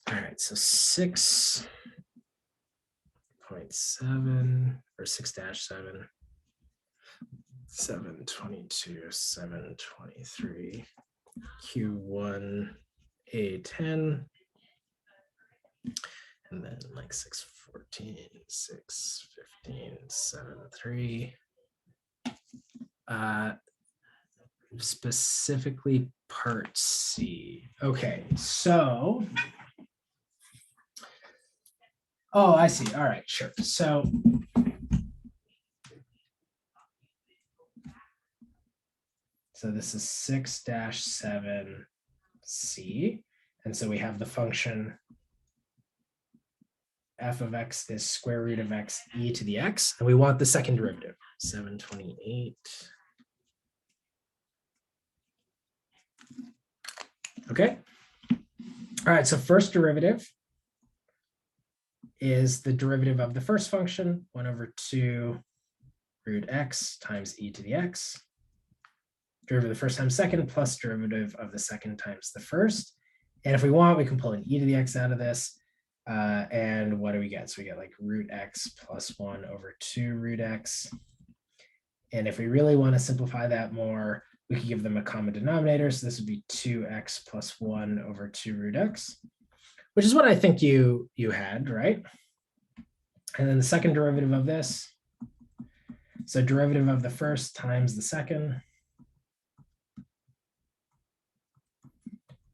All right, so 6.7 or 6-7. 722, 723, Q1, A10, and then like 614, 615, 73. Specifically part C. Okay, so, oh, I see. All right, sure. So this is 6-7C. And so we have the function f of x is square root of x e to the x. And we want the second derivative, 728. Okay. All right, so first derivative is the derivative of the first function, 1/2 root x times e to the x. Derivative of the first times second plus derivative of the second times the first. And if we want, we can pull an e to the x out of this. And what do we get? So we get like root x plus 1 over 2 root x. And if we really want to simplify that more, we could give them a common denominator. So this would be 2x plus 1 over 2 root x, which is what I think you had, right? And then the second derivative of this. So derivative of the first times the second,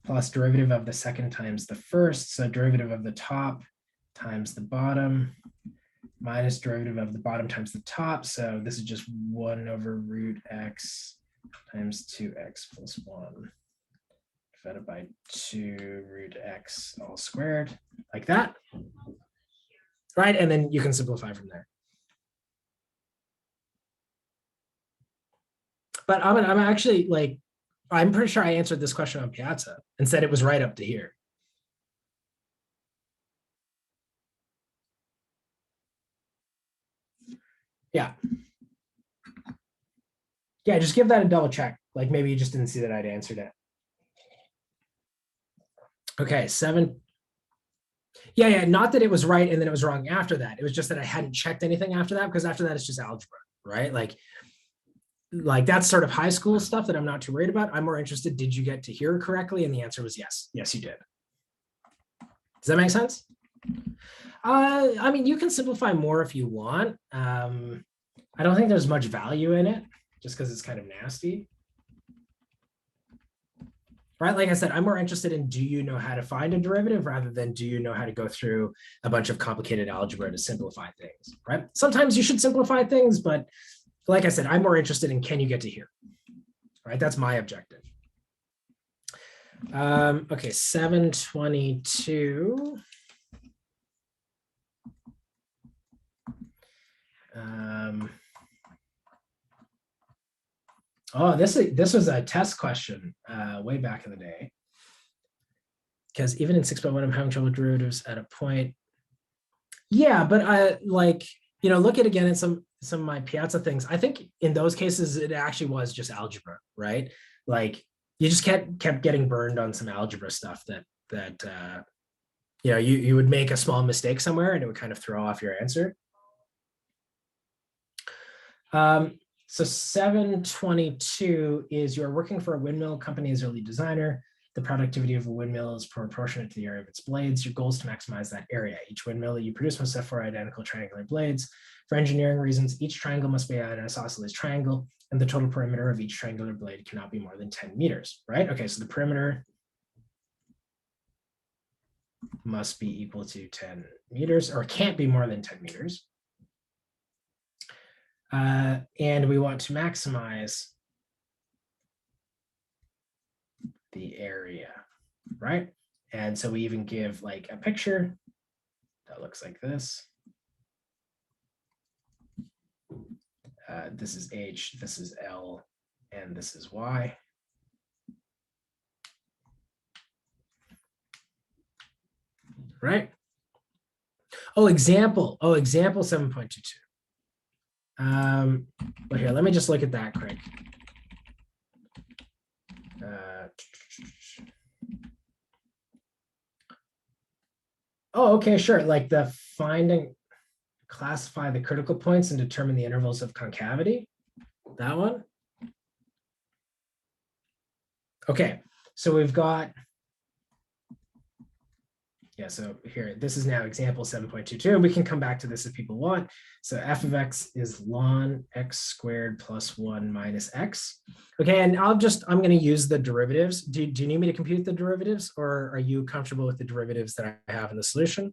plus derivative of the second times the first. So derivative of the top times the bottom, minus derivative of the bottom times the top. So this is just 1 over root x times 2x plus 1 divided by 2 root x all squared, like that. Right, and then you can simplify from there. But I'm actually like, I'm pretty sure I answered this question on Piazza and said it was right up to here. Yeah. Yeah, just give that a double check. Like maybe you just didn't see that I'd answered it. Okay, 7. Yeah, not that it was right and then it was wrong after that. It was just that I hadn't checked anything after that, because after that it's just algebra, right? Like that's sort of high school stuff that I'm not too worried about. I'm more interested, did you get to hear correctly? And the answer was yes. Yes, you did. Does that make sense? I mean, you can simplify more if you want. I don't think there's much value in it just because it's kind of nasty. Right, like I said, I'm more interested in, do you know how to find a derivative rather than do you know how to go through a bunch of complicated algebra to simplify things, right? Sometimes you should simplify things, but like I said, I'm more interested in, can you get to here, right? That's my objective. Okay, 722. Oh, this was a test question way back in the day. Because even in 6.1, I'm having trouble with derivatives at a point. Yeah, but I like, look at again at some of my Piazza things. I think in those cases, it actually was just algebra, right? Like you just kept getting burned on some algebra stuff that you would make a small mistake somewhere and it would kind of throw off your answer. So 722 is, you're working for a windmill company as your lead designer. The productivity of a windmill is proportionate to the area of its blades. Your goal is to maximize that area. Each windmill that you produce must have 4 identical triangular blades. For engineering reasons, each triangle must be an isosceles triangle, and the total perimeter of each triangular blade cannot be more than 10 meters, right? Okay, so the perimeter must be equal to 10 meters, or can't be more than 10 meters. And we want to maximize the area, right? And so we even give like a picture that looks like this. This is H, this is L, and this is Y. Right? Oh, example 7.22. But here, let me just look at that quick. Oh, okay, sure. Like the classify the critical points and determine the intervals of concavity. That one. Okay, so we've got, yeah, so here, this is now example 7.22. We can come back to this if people want. So f of x is ln x squared plus 1 minus x. Okay, and I'm going to use the derivatives. Do you need me to compute the derivatives, or are you comfortable with the derivatives that I have in the solution?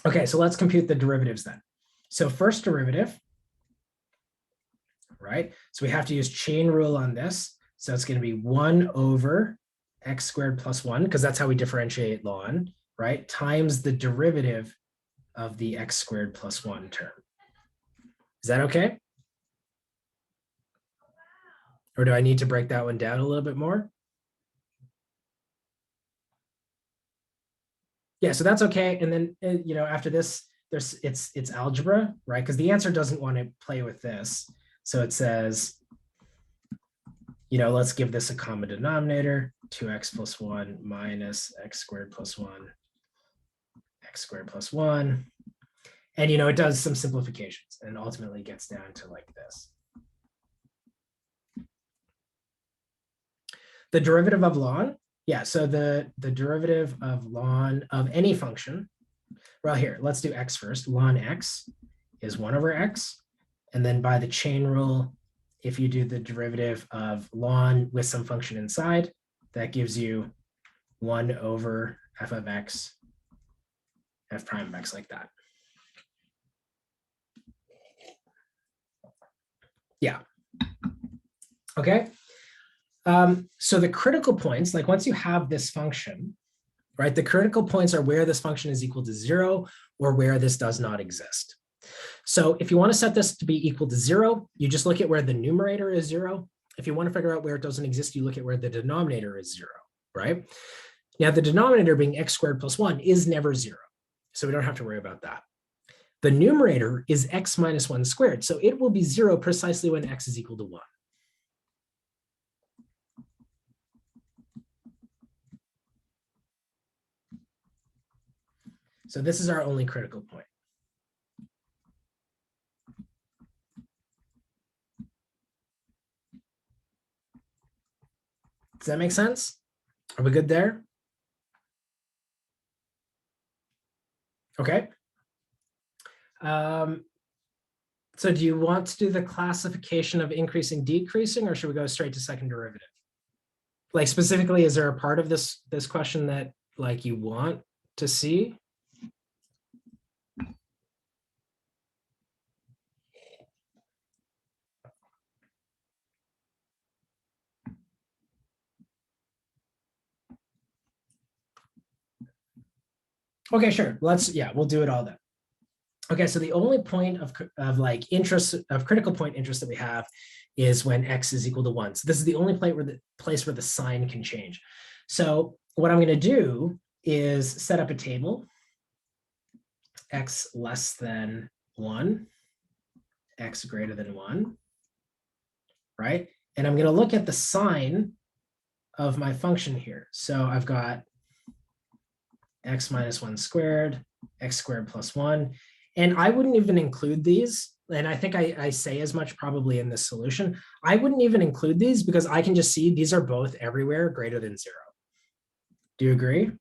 Okay, so let's compute the derivatives then. So first derivative, right? So we have to use chain rule on this. So it's going to be 1 over x squared plus 1, because that's how we differentiate ln, right? Times the derivative of the x squared plus 1 term. Is that okay? Or do I need to break that one down a little bit more? Yeah, so that's okay. And then, after this, it's algebra, right? Because the answer doesn't want to play with this. So it says, let's give this a common denominator, 2x plus 1 minus x squared plus 1, x squared plus 1. And, it does some simplifications and ultimately gets down to like this. The derivative of ln, yeah, so the derivative of ln of any function, well, here, let's do x first. Ln x is 1 over x. And then by the chain rule, if you do the derivative of ln with some function inside, that gives you 1 over f of x, f prime of x, like that. Yeah. Okay. So the critical points, like once you have this function, right, the critical points are where this function is equal to 0 or where this does not exist. So if you want to set this to be equal to 0, you just look at where the numerator is 0. If you want to figure out where it doesn't exist, you look at where the denominator is 0, right? Now the denominator being x squared plus 1 is never 0. So we don't have to worry about that. The numerator is x minus 1 squared. So it will be 0 precisely when x is equal to 1. So this is our only critical point. Does that make sense? Are we good there? Okay. So do you want to do the classification of increasing, decreasing, or should we go straight to second derivative? Like specifically, is there a part of this question that like you want to see? Okay, sure. We'll do it all then. Okay, so the only point of like interest of critical point interest that we have is when x is equal to 1. So this is the only place where the sign can change. So what I'm going to do is set up a table, x less than 1, x greater than 1, right? And I'm going to look at the sign of my function here. So I've got x minus 1 squared, x squared plus 1. And I wouldn't even include these. And I think I say as much probably in this solution. I wouldn't even include these because I can just see these are both everywhere greater than 0. Do you agree?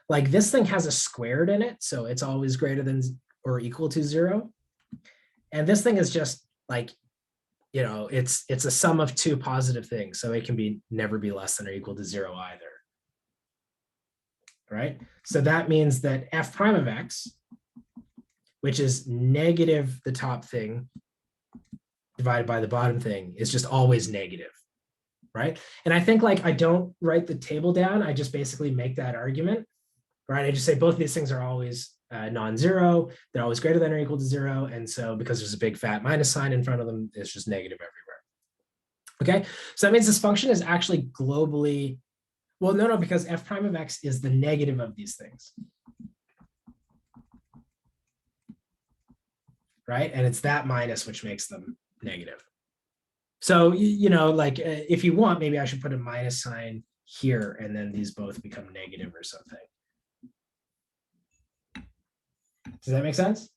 Like this thing has a squared in it, so it's always greater than or equal to 0. And this thing is just like, it's a sum of two positive things. So it can never be less than or equal to 0 either. Right? So that means that f prime of x, which is negative the top thing divided by the bottom thing, is just always negative, right? And I think like I don't write the table down. I just basically make that argument, right? I just say both of these things are always non-zero. They're always greater than or equal to 0. And so because there's a big fat minus sign in front of them, it's just negative everywhere. Okay, so that means this function is actually globally, well, no, because f prime of x is the negative of these things. Right? And it's that minus which makes them negative. So, like if you want, maybe I should put a minus sign here and then these both become negative or something. Does that make sense?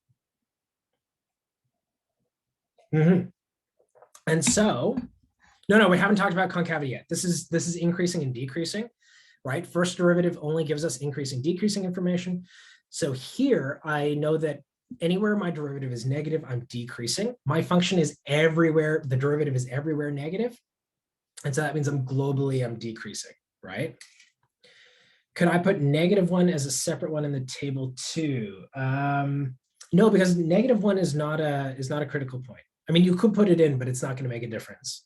Mm-hmm. And so, no, we haven't talked about concavity yet. This is increasing and decreasing, right? First derivative only gives us increasing, decreasing information. So here I know that anywhere my derivative is negative, I'm decreasing. My function is everywhere, the derivative is everywhere negative. And so that means I'm decreasing, right? Could I put -1 as a separate one in the table too? No, because -1 is not a critical point. I mean, you could put it in, but it's not going to make a difference,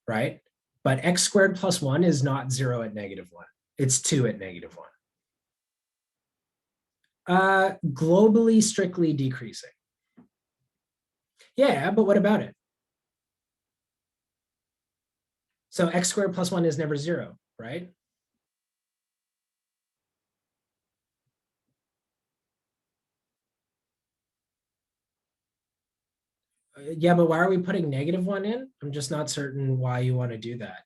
right? But x squared plus 1 is not 0 at -1. It's 2 at -1. Globally, strictly decreasing. Yeah, but what about it? So x squared plus 1 is never 0, right? Yeah, but why are we putting -1 in? I'm just not certain why you want to do that.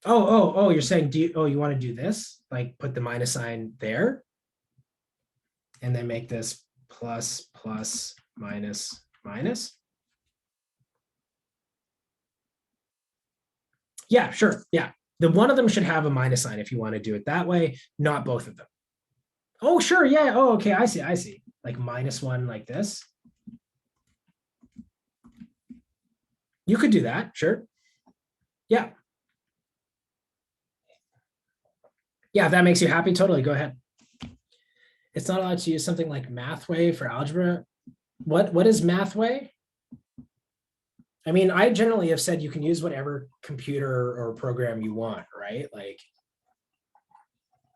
Oh, you're saying, you want to do this? Like put the minus sign there? And then make this plus, plus, minus, minus? Yeah, sure. Yeah. The one of them should have a minus sign if you want to do it that way, not both of them. Oh, sure. Yeah. Oh, okay. I see. Like -1 like this. You could do that. Sure. Yeah. Yeah, if that makes you happy, totally. Go ahead. It's not allowed to use something like Mathway for algebra. What is Mathway? I mean, I generally have said you can use whatever computer or program you want, right? Like,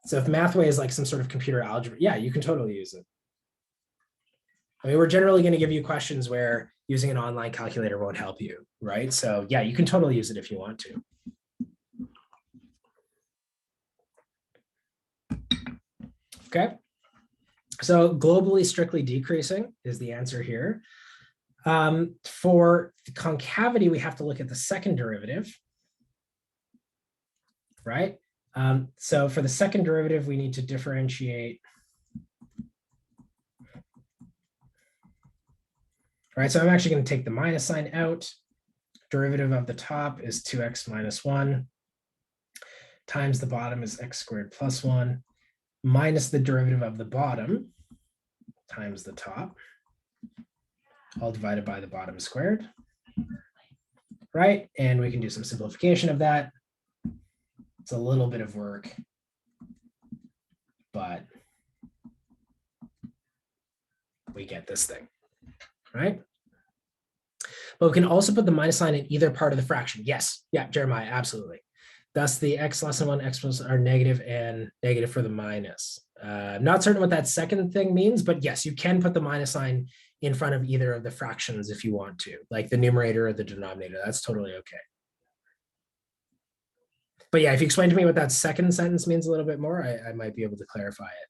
so if Mathway is like some sort of computer algebra, yeah, you can totally use it. I mean, we're generally going to give you questions where using an online calculator won't help you, right? So yeah, you can totally use it if you want to. Okay. So globally strictly decreasing is the answer here. For the concavity, we have to look at the second derivative, right? So for the second derivative, we need to differentiate. Right, so I'm actually going to take the minus sign out. Derivative of the top is 2x minus 1 times the bottom is x squared plus 1 minus the derivative of the bottom times the top, all divided by the bottom squared. Right, and we can do some simplification of that. It's a little bit of work, but we get this thing, right? But we can also put the minus sign in either part of the fraction. Yes, yeah, Jeremiah, absolutely. Thus the x less than 1 exponents are negative and negative for the minus. I'm not certain what that second thing means, but yes, you can put the minus sign in front of either of the fractions if you want to, like the numerator or the denominator. That's totally okay. But yeah, if you explain to me what that second sentence means a little bit more, I might be able to clarify it.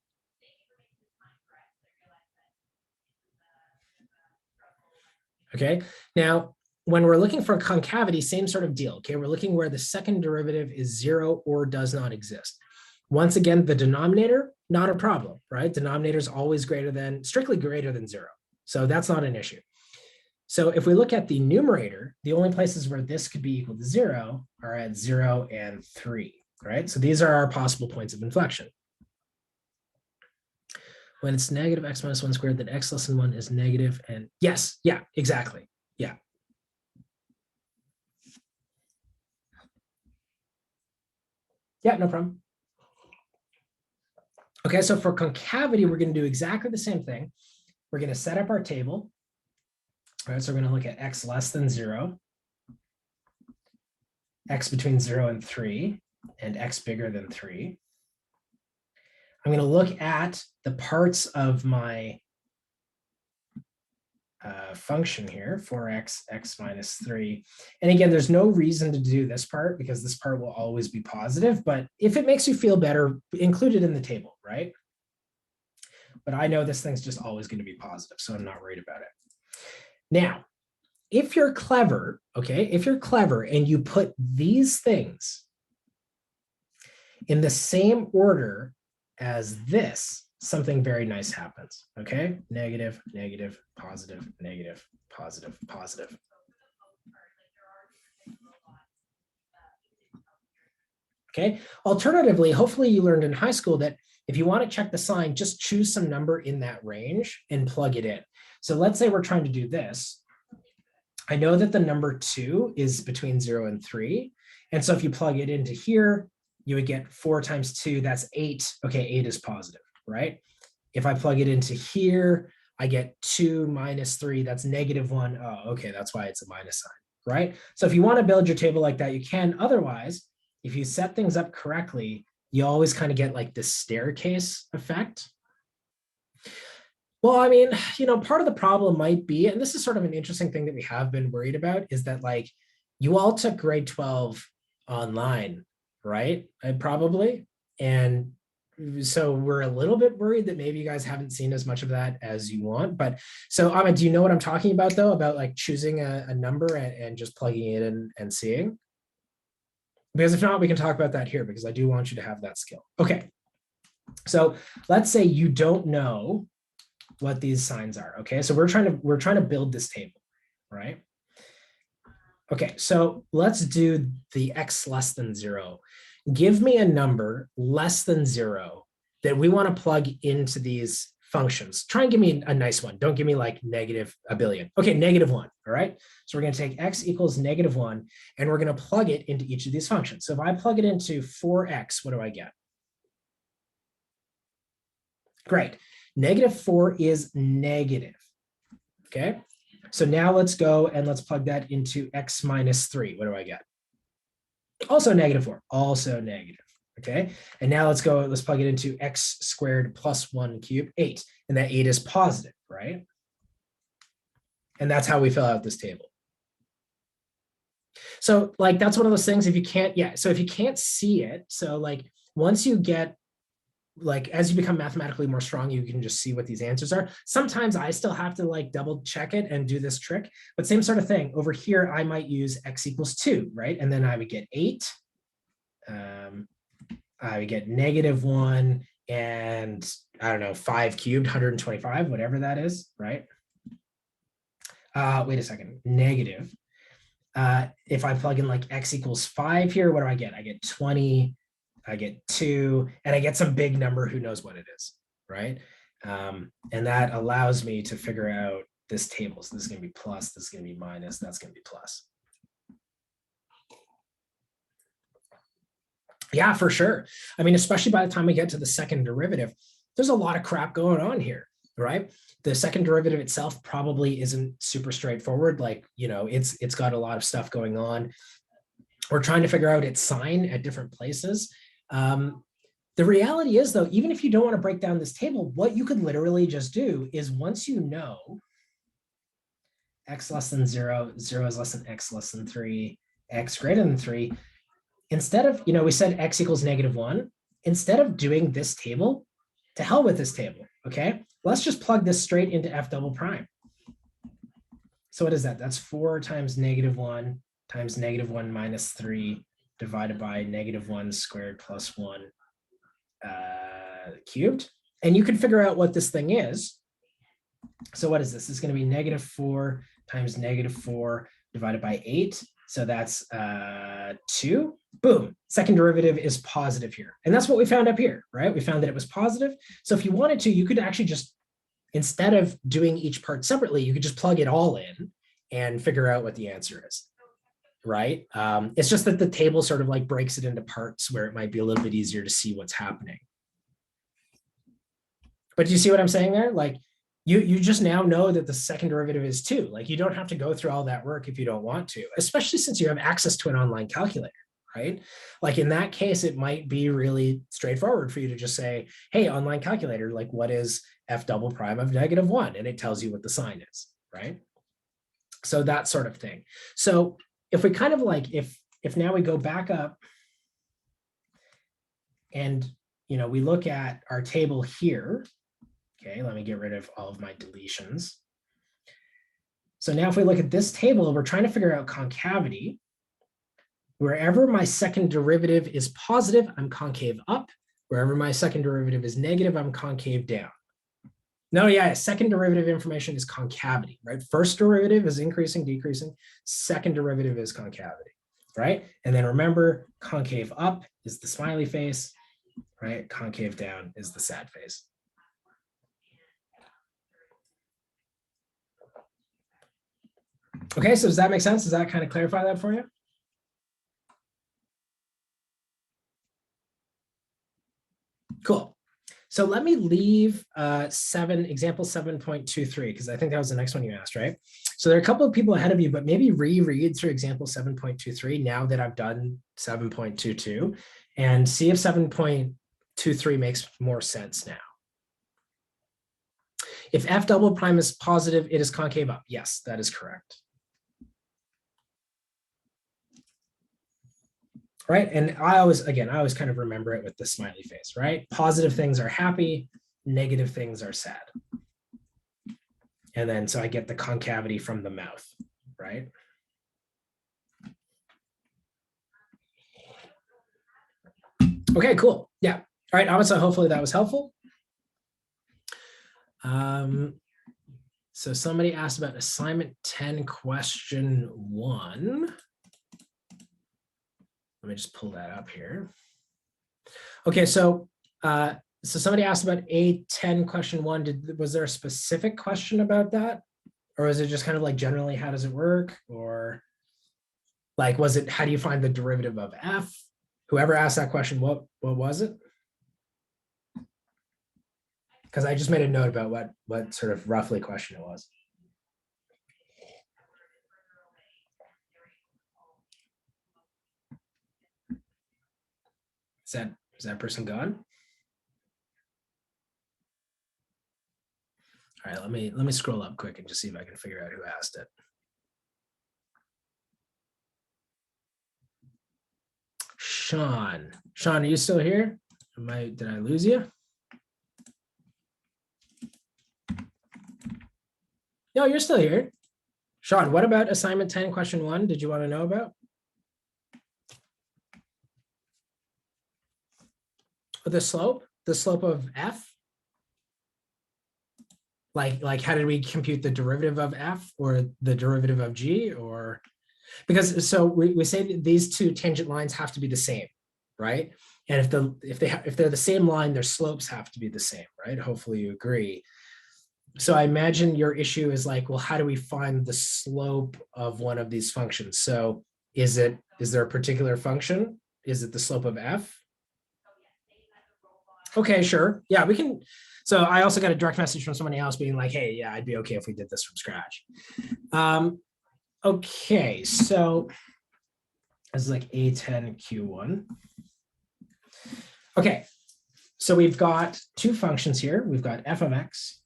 Okay, now when we're looking for concavity, same sort of deal. Okay, we're looking where the second derivative is 0 or does not exist. Once again, the denominator, not a problem, right? Denominator is always strictly greater than 0. So that's not an issue. So if we look at the numerator, the only places where this could be equal to 0 are at 0 and 3, right? So these are our possible points of inflection. When it's negative x minus 1 squared, then x less than 1 is negative. And yes, yeah, exactly. Yeah. Yeah, no problem. Okay, so for concavity, we're going to do exactly the same thing. We're going to set up our table. All right, so we're going to look at x less than 0, x between 0 and 3, and x bigger than 3. I'm going to look at the parts of my function here, 4x, x minus 3. And again, there's no reason to do this part because this part will always be positive. But if it makes you feel better, include it in the table, right? But I know this thing's just always going to be positive, so I'm not worried about it. Now, if you're clever, okay, if you're clever and you put these things in the same order as this, something very nice happens, okay? Negative, negative, positive, negative, positive, positive. Okay, alternatively, hopefully you learned in high school that if you want to check the sign, just choose some number in that range and plug it in. So let's say we're trying to do this. I know that the number 2 is between 0 and 3. And so if you plug it into here, you would get 4 times 2, that's 8. Okay, 8 is positive, right? If I plug it into here, I get 2 minus 3, that's -1. Oh, okay, that's why it's a minus sign, right? So if you want to build your table like that, you can. Otherwise, if you set things up correctly, you always kind of get like this staircase effect. Well, I mean, part of the problem might be, and this is sort of an interesting thing that we have been worried about, is that like you all took grade 12 online, right? Probably. And so we're a little bit worried that maybe you guys haven't seen as much of that as you want. But so Ahmed, do you know what I'm talking about though, about like choosing a number and just plugging it in and seeing? Because if not, we can talk about that here, because I do want you to have that skill. Okay, so let's say you don't know what these signs are. Okay, so we're trying to build this table, right? Okay, so let's do the x less than 0. Give me a number less than 0 that we want to plug into these functions. Try and give me a nice one. Don't give me like negative a billion. Okay, -1. All right. So we're going to take x equals -1, and we're going to plug it into each of these functions. So if I plug it into 4x, what do I get? Great. -4 is negative. Okay. So now let's go and let's plug that into x minus 3. What do I get? Also -4, also negative. Okay. And now let's plug it into x squared plus 1 cubed, 8. And that 8 is positive, right? And that's how we fill out this table. So like, that's one of those things, if you can't, so if you can't see it, so like once you get, like, as you become mathematically more strong, you can just see what these answers are. Sometimes I still have to like double check it and do this trick, but same sort of thing. Over here, I might use x equals 2, right? And then I would get 8. I would get -1 and I don't know, 5 cubed, 125, whatever that is, right? Wait a second, negative. If I plug in like x equals 5 here, what do I get? I get 20. I get 2, and I get some big number, who knows what it is, right? And that allows me to figure out this table. So this is going to be plus, this is going to be minus, that's going to be plus. Yeah, for sure. I mean, especially by the time we get to the second derivative, there's a lot of crap going on here, right? The second derivative itself probably isn't super straightforward. Like, you know, it's got a lot of stuff going on. We're trying to figure out its sign at different places. The reality is, though, even if you don't want to break down this table, what you could literally just do is, once you know x less than 0, 0 is less than x less than 3, x greater than 3, instead of, you know, we said x equals -1, instead of doing this table, to hell with this table, okay? Let's just plug this straight into f double prime. So what is that? That's 4 times -1 times -1 minus 3 divided by -1 squared plus 1 cubed. And you can figure out what this thing is. So what is this? It's going to be -4 times -4 divided by 8. So that's 2. Boom. Second derivative is positive here. And that's what we found up here, right? We found that it was positive. So if you wanted to, you could actually just, instead of doing each part separately, you could just plug it all in and figure out what the answer is, right? It's just that the table sort of like breaks it into parts where it might be a little bit easier to see what's happening. But do you see what I'm saying there? Like, you just now know that the second derivative is 2. Like, you don't have to go through all that work if you don't want to, especially since you have access to an online calculator, right? Like in that case, it might be really straightforward for you to just say, hey, online calculator, like what is f double prime of -1? And it tells you what the sign is, right? So that sort of thing. So if we kind of like, if now we go back up and, you know, we look at our table here. Okay, let me get rid of all of my deletions. So now if we look at this table, we're trying to figure out concavity. Wherever my second derivative is positive, I'm concave up. Wherever my second derivative is negative, I'm concave down. No, yeah, second derivative information is concavity, right? First derivative is increasing, decreasing. Second derivative is concavity, right? And then remember, concave up is the smiley face, right? Concave down is the sad face. Okay, so does that make sense? Does that kind of clarify that for you? Cool. So let me leave example 7.23, because I think that was the next one you asked, right? So there are a couple of people ahead of you, but maybe reread through example 7.23 now that I've done 7.22 and see if 7.23 makes more sense now. If f double prime is positive, it is concave up. Yes, that is correct. right? And I always kind of remember it with the smiley face, right? Positive things are happy, negative things are sad. And then so I get the concavity from the mouth, right? Okay, cool. Yeah. All right, Amasa, hopefully that was helpful. So somebody asked about assignment 10, question 1. Let me just pull that up here. Okay, so somebody asked about A10, question 1. Was there a specific question about that? Or is it just kind of like generally, how does it work? Or like, was it, how do you find the derivative of f? Whoever asked that question, what was it? Because I just made a note about what sort of roughly question it was. Is that person gone? All right, let me scroll up quick and just see if I can figure out who asked it. Sean, are you still here? Did I lose you? No, you're still here. Sean, what about assignment 10, question 1? Did you want to know about? The slope of f? Like how did we compute the derivative of f or the derivative of g? Or because so we say that these two tangent lines have to be the same, right? And if they're the same line, their slopes have to be the same, right? Hopefully you agree. So I imagine your issue is like, well, how do we find the slope of one of these functions? So is there a particular function? Is it the slope of f? Okay, sure. Yeah, we can. So I also got a direct message from somebody else being like, hey, yeah, I'd be okay if we did this from scratch. Okay, so this is like A10 Q1. Okay, so we've got two functions here. We've got f of x,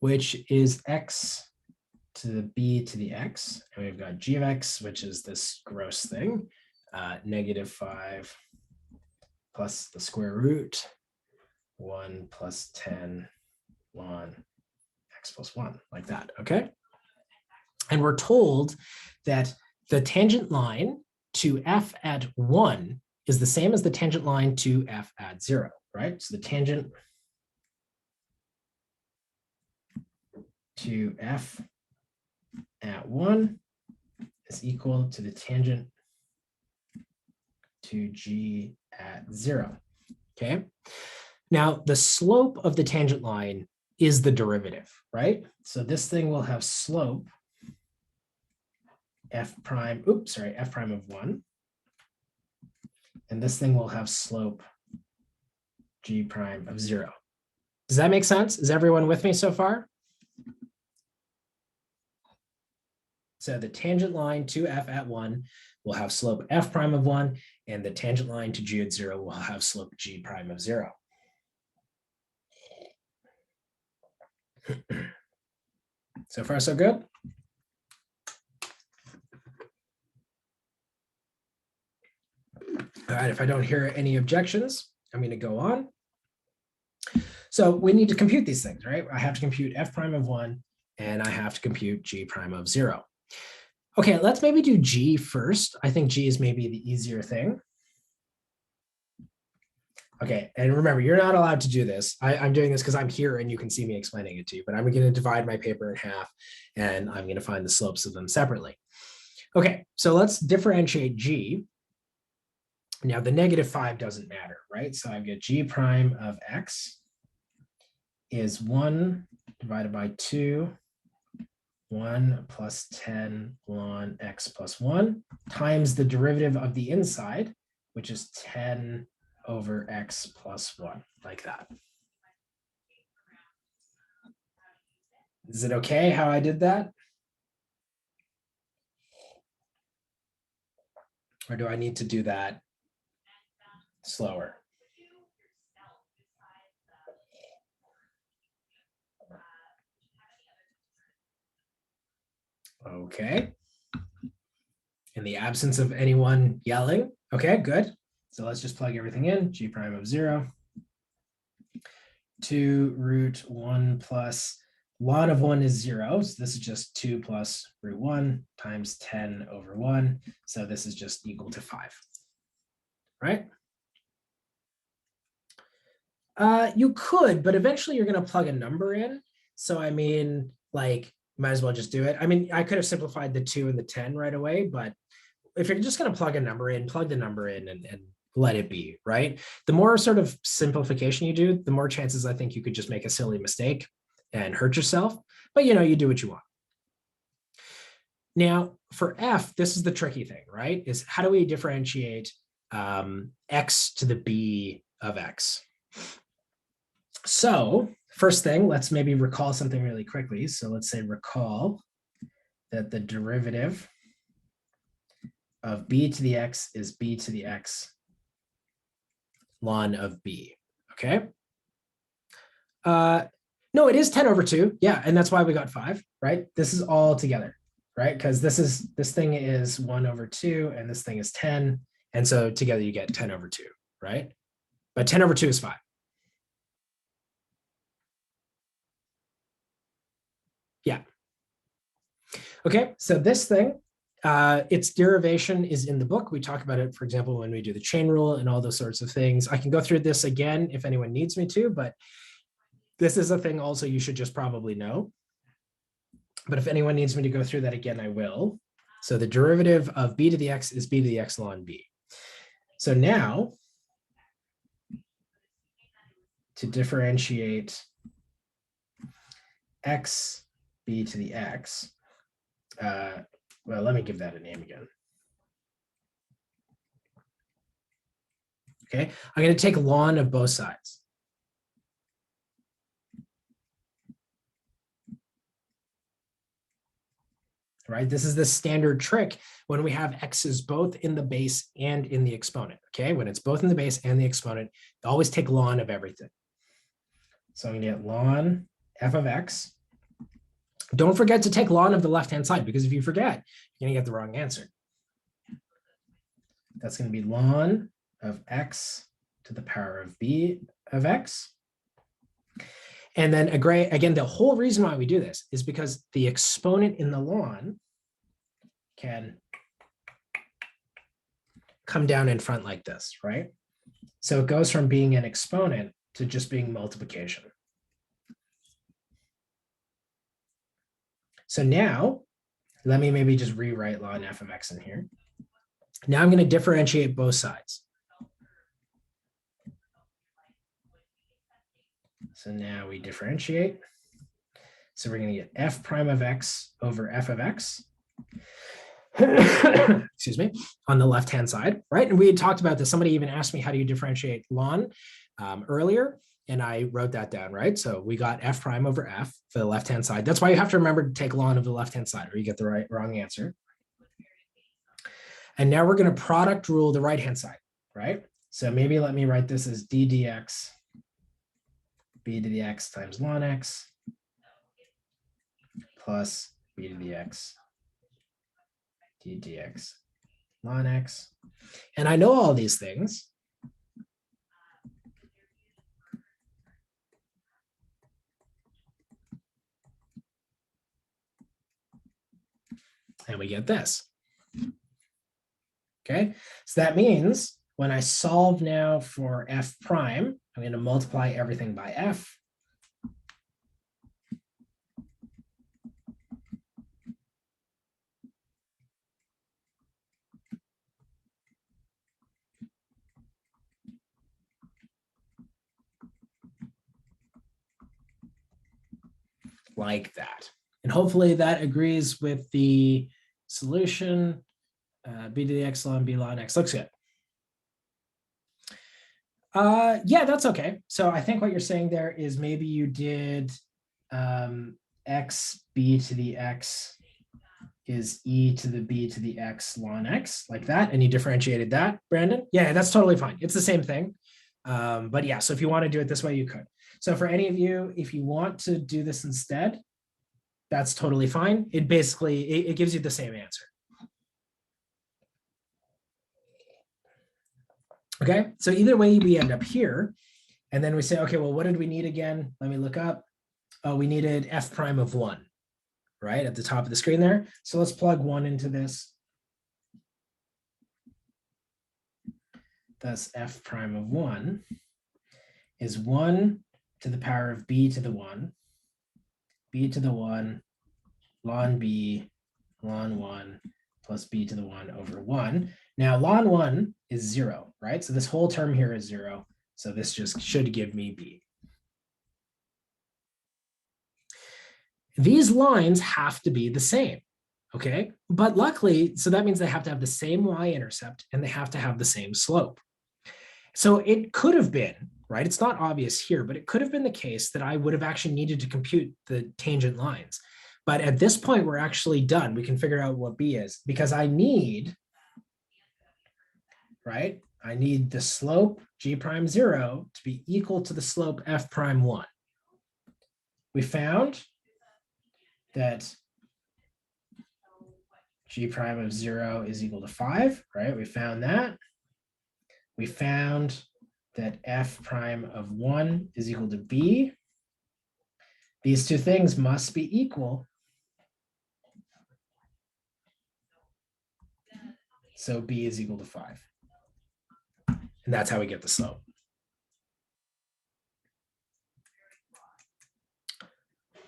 which is x to the b to the x. And we've got g of x, which is this gross thing, -5 plus the square root 1 plus 10 ln x plus 1, like that, okay? And we're told that the tangent line to f at 1 is the same as the tangent line to f at 0, right? So the tangent to f at 1 is equal to the tangent to g at 0, okay? Now, the slope of the tangent line is the derivative, right? So this thing will have slope f prime of 1. And this thing will have slope g prime of 0. Does that make sense? Is everyone with me so far? So the tangent line to f at 1 will have slope f prime of 1, and the tangent line to g at 0 will have slope g prime of 0. So far, so good? All right, if I don't hear any objections, I'm going to go on. So we need to compute these things, right? I have to compute f prime of 1, and I have to compute g prime of 0. Okay, let's maybe do g first. I think g is maybe the easier thing. Okay, and remember, you're not allowed to do this. I'm doing this because I'm here and you can see me explaining it to you, but I'm going to divide my paper in half and I'm going to find the slopes of them separately. Okay, so let's differentiate g. Now the -5 doesn't matter, right? So I get g prime of x is 1 divided by 2, 1 plus 10 ln x plus 1 times the derivative of the inside, which is 10 over x plus 1, like that. Is it okay how I did that? Or do I need to do that slower? Okay. In the absence of anyone yelling, okay, good. So let's just plug everything in, g prime of 0. 2 root 1 plus ln of 1 is 0. So this is just 2 plus root 1 times 10 over 1. So this is just equal to 5, right? You could, but eventually you're going to plug a number in. So I mean, like, might as well just do it. I mean, I could have simplified the 2 and the 10 right away, but if you're just going to plug a number in, plug the number in and let it be, right? The more sort of simplification you do, the more chances I think you could just make a silly mistake and hurt yourself. But you do what you want. Now, for f, this is the tricky thing, right? Is how do we differentiate x to the b of x? So first thing, let's maybe recall something really quickly. So let's say recall that the derivative of b to the x is b to the x ln of b, okay? No, it is 10 over 2. Yeah, and that's why we got 5, right? This is all together, right? Because this thing is 1 over 2, and this thing is 10. And so together you get 10 over 2, right? But 10 over 2 is 5. Yeah. Okay, so this thing, its derivation is in the book. We talk about it, for example, when we do the chain rule and all those sorts of things. I can go through this again if anyone needs me to, but this is a thing also you should just probably know. But if anyone needs me to go through that again, I will. So the derivative of b to the x is b to the x ln b. So now, to differentiate x b to the x, well, let me give that a name again. Okay, I'm going to take ln of both sides. Right, this is the standard trick when we have x's both in the base and in the exponent. Okay, when it's both in the base and the exponent, always take ln of everything. So I'm going to get ln f of x. Don't forget to take ln of the left-hand side, because if you forget, you're going to get the wrong answer. That's going to be ln of x to the power of b of x. And then again, the whole reason why we do this is because the exponent in the ln can come down in front like this, right? So it goes from being an exponent to just being multiplication. So now, let me maybe just rewrite ln f of x in here. Now I'm going to differentiate both sides. So now we differentiate. So we're going to get f prime of x over f of x, excuse me, on the left-hand side, right? And we had talked about this. Somebody even asked me, how do you differentiate ln earlier? And I wrote that down, right? So we got f prime over f for the left-hand side. That's why you have to remember to take ln of the left-hand side, or you get the wrong answer. And now we're going to product rule the right-hand side, right? So maybe let me write this as d dx b to the x times ln x plus b to the x d dx ln x. And I know all these things. And we get this. Okay, so that means when I solve now for f prime, I'm going to multiply everything by f. Like that. And hopefully that agrees with the solution. B to the x ln b ln x looks good. Yeah, that's okay. So I think what you're saying there is maybe you did x b to the x is e to the b to the x ln x, like that, and you differentiated that, Brandon. Yeah, that's totally fine. It's the same thing. But yeah, so if you want to do it this way, you could. So for any of you, if you want to do this instead, that's totally fine. It basically, it gives you the same answer. Okay, so either way we end up here. And then we say, okay, well, what did we need again? Let me look up. Oh, we needed f prime of 1, right, at the top of the screen there. So let's plug 1 into this. Thus, f prime of 1 is 1 to the power of b to the 1, b to the 1, ln b, ln 1, plus b to the 1 over 1. Now, ln 1 is 0, right? So this whole term here is 0. So this just should give me b. These lines have to be the same, okay? But luckily, so that means they have to have the same y-intercept and they have to have the same slope. So it could have been, right? It's not obvious here, but it could have been the case that I would have actually needed to compute the tangent lines. But at this point, we're actually done. We can figure out what b is because I need, right? I need the slope g prime 0 to be equal to the slope f prime 1. We found that g prime of 0 is equal to 5, right? We found that. We found that f prime of 1 is equal to b. These two things must be equal. So b is equal to 5. And that's how we get the slope.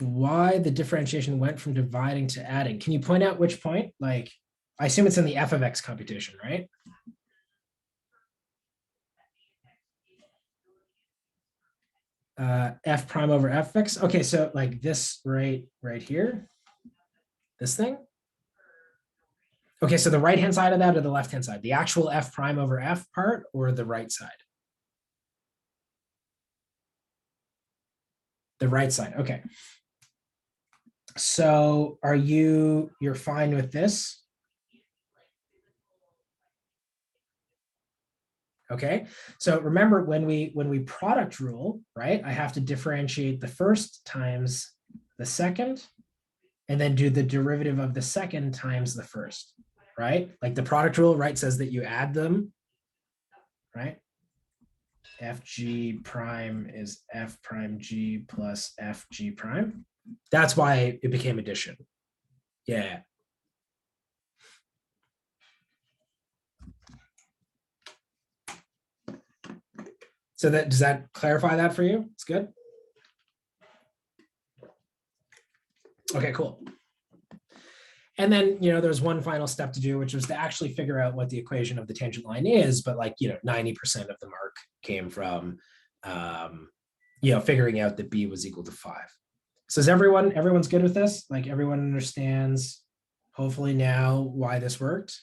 Why the differentiation went from dividing to adding. Can you point out which point? Like, I assume it's in the f of x computation, right? F prime over f of x. Okay, so like this right here, this thing. Okay, so the right-hand side of that or the left-hand side? The actual f prime over f part or the right side? The right side, okay. So are you're fine with this? Okay, so remember when we product rule, right? I have to differentiate the first times the second and then do the derivative of the second times the first, right? Like the product rule, right, says that you add them, right? Fg prime is f prime g plus fg prime. That's why it became addition. Yeah. So does that clarify that for you? It's good. Okay, cool. And then, there's one final step to do, which was to actually figure out what the equation of the tangent line is. But 90% of the mark came from, figuring out that b was equal to 5. So is everyone's good with this? Like everyone understands, hopefully now, why this worked?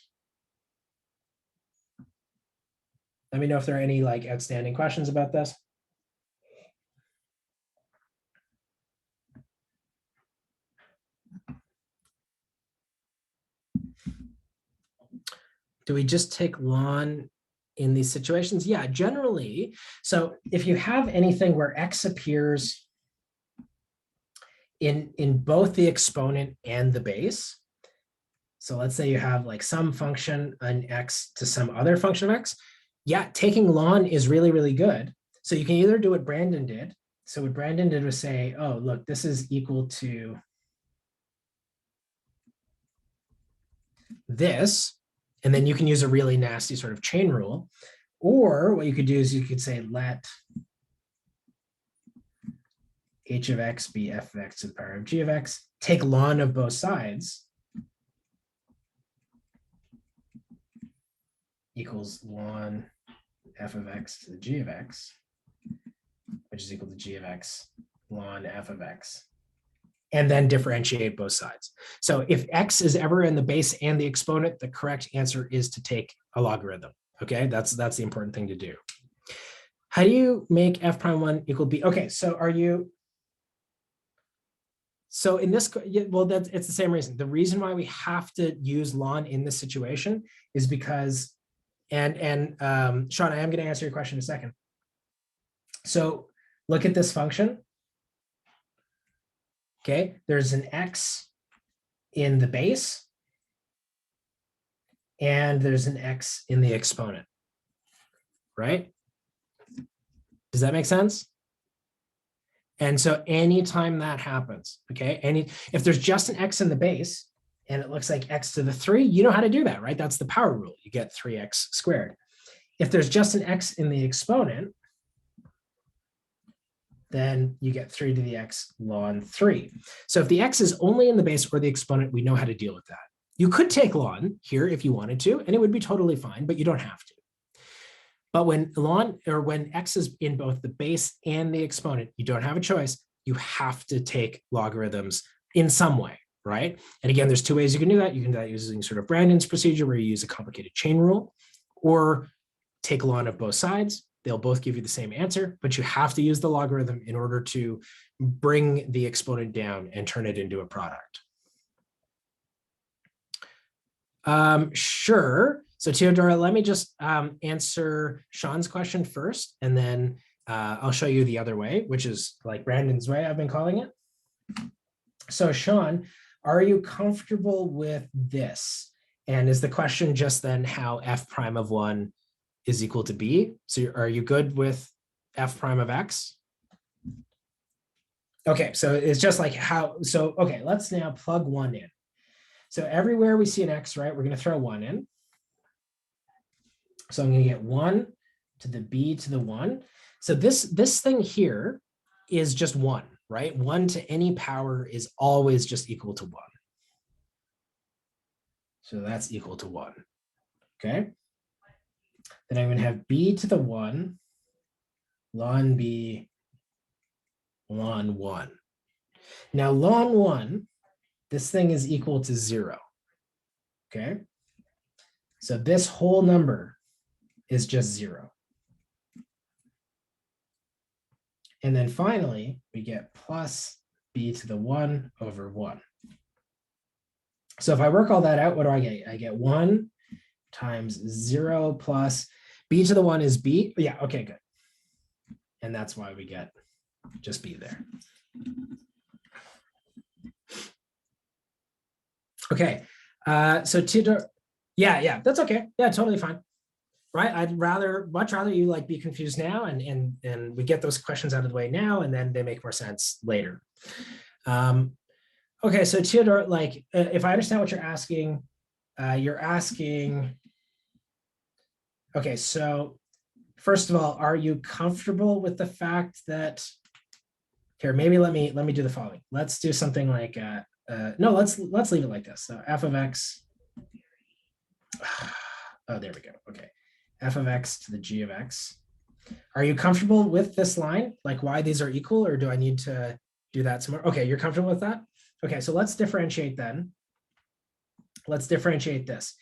Let me know if there are any outstanding questions about this. Do we just take ln in these situations? Yeah, generally. So if you have anything where x appears in both the exponent and the base, so let's say you have some function on x to some other function of x, yeah, taking ln is really, really good. So you can either do what Brandon did. So what Brandon did was say, oh, look, this is equal to this. And then you can use a really nasty sort of chain rule. Or what you could do is you could say let h of x be f of x to the power of g of x, take ln of both sides, equals ln f of x to the g of x, which is equal to g of x ln f of x, and then differentiate both sides. So if x is ever in the base and the exponent, the correct answer is to take a logarithm. Okay, that's the important thing to do. How do you make f prime 1 equal b? Okay, so so in this, well, it's the same reason. The reason why we have to use ln in this situation is because, and Sean, I am going to answer your question in a second. So look at this function. Okay, there's an x in the base, and there's an x in the exponent. right? Does that make sense? And so anytime that happens, okay, if there's just an x in the base and it looks like x to the 3, you know how to do that, right? That's the power rule. You get 3x squared. If there's just an x in the exponent, then you get 3 to the x ln 3. So if the x is only in the base or the exponent, we know how to deal with that. You could take ln here if you wanted to, and it would be totally fine, but you don't have to. But when x is in both the base and the exponent, you don't have a choice. You have to take logarithms in some way, right? And again, there's two ways you can do that. You can do that using sort of Brandon's procedure where you use a complicated chain rule, or take ln of both sides. They'll both give you the same answer, but you have to use the logarithm in order to bring the exponent down and turn it into a product. Sure. So Theodora, let me just answer Sean's question first, and then I'll show you the other way, which is like Brandon's way, I've been calling it. So Sean, are you comfortable with this? And is the question just then how f prime of 1 is equal to b? So are you good with f prime of x? Okay, so it's just like how, so okay, let's now plug 1 in. So everywhere we see an x, right, we're going to throw 1 in. So I'm going to get 1 to the b to the 1. So this thing here is just 1, right? 1 to any power is always just equal to 1. So that's equal to 1. Okay. Then I'm going to have b to the 1 ln b ln 1. Now ln 1, this thing is equal to 0. Okay. So this whole number is just 0. And then finally, we get plus b to the 1 over 1. So if I work all that out, what do I get? I get 1 times 0 plus b to the 1 is b. Yeah, okay, good. And that's why we get just b there. Okay, so Theodore, yeah, that's okay. Yeah, totally fine. Right, I'd much rather you like be confused now, and we get those questions out of the way now, and then they make more sense later. Okay, so Theodore, like if I understand what you're asking. Okay, so first of all, are you comfortable with the fact that here? Maybe let me do the following. Let's do something like no, let's leave it like this. So f of x. Oh, there we go. Okay. F of x to the g of x. Are you comfortable with this line? Like why these are equal, or do I need to do that some more? Okay, you're comfortable with that? Okay, so let's differentiate then. Let's differentiate this.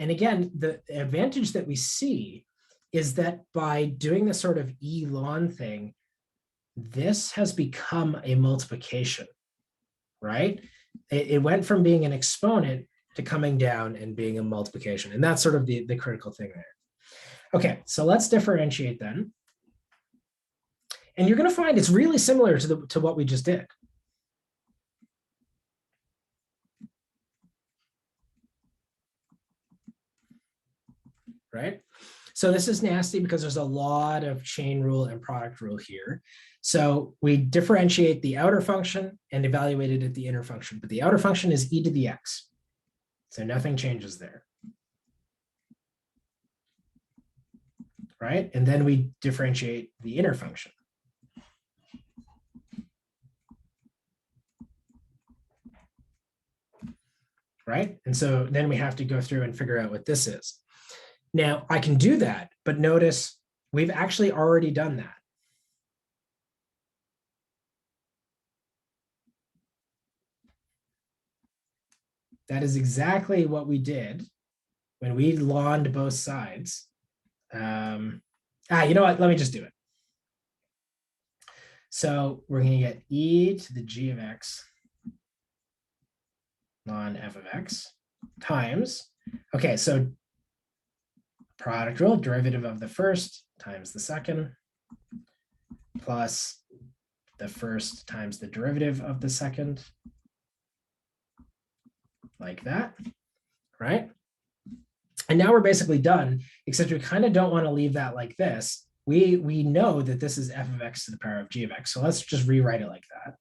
And again, the advantage that we see is that by doing this sort of E ln thing, this has become a multiplication, right? It went from being an exponent to coming down and being a multiplication. And that's sort of the critical thing there. Okay, so let's differentiate then. And you're going to find it's really similar to what we just did. Right? So this is nasty because there's a lot of chain rule and product rule here. So we differentiate the outer function and evaluate it at the inner function. But the outer function is e to the x. So nothing changes there. Right? And then we differentiate the inner function. Right? And so then we have to go through and figure out what this is. Now, I can do that, but notice we've actually already done that. That is exactly what we did when we ln'd both sides. You know what? Let me just do it. So we're going to get e to the g of x ln f of x times, okay, so product rule, derivative of the first times the second, plus the first times the derivative of the second, like that, right? And now we're basically done, except we kind of don't want to leave that like this. We know that this is f of x to the power of g of x. So let's just rewrite it like that.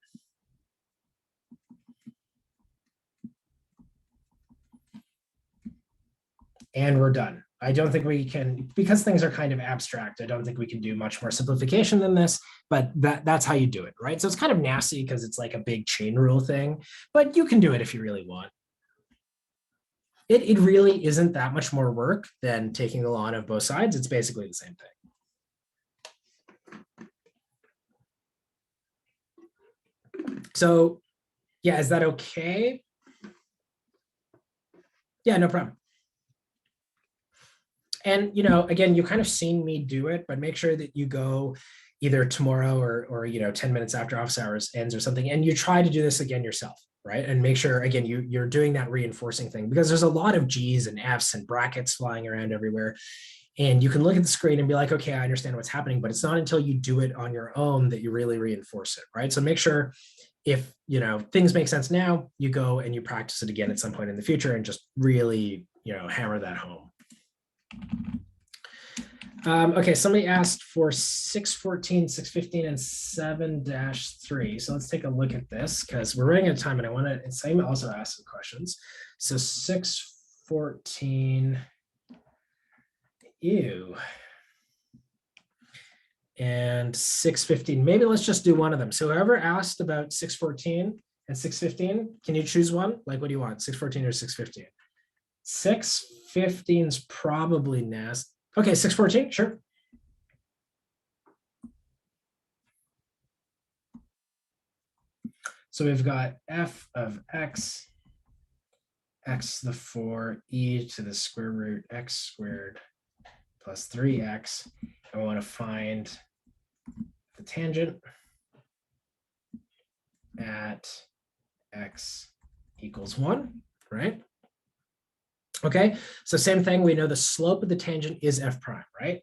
And we're done. I don't think we can, because things are kind of abstract, I don't think we can do much more simplification than this, but that's how you do it, right? So it's kind of nasty because it's like a big chain rule thing, but you can do it if you really want. It really isn't that much more work than taking the ln of both sides. It's basically the same thing. So yeah, is that okay? Yeah, no problem. And, you know, again, you kind of seen me do it, but make sure that you go either tomorrow or 10 minutes after office hours ends or something, and you try to do this again yourself, right? And make sure, again, you're doing that reinforcing thing, because there's a lot of G's and F's and brackets flying around everywhere. And you can look at the screen and be like, okay, I understand what's happening, but it's not until you do it on your own that you really reinforce it, right? So make sure if, things make sense now, you go and you practice it again at some point in the future and just really, hammer that home. Okay, somebody asked for 614, 615, and 7-3. So let's take a look at this because we're running out of time and I want to, and Simon also asked some questions. So 614, ew. And 615, maybe let's just do one of them. So whoever asked about 614 and 615, can you choose one? Like, what do you want, 614 or 615? 615 is probably nasty. Okay, 614, sure. So we've got f of x, x to the 4, e to the square root x squared plus 3x. And we want to find the tangent at x equals 1, right? Okay, so same thing, we know the slope of the tangent is f prime, right?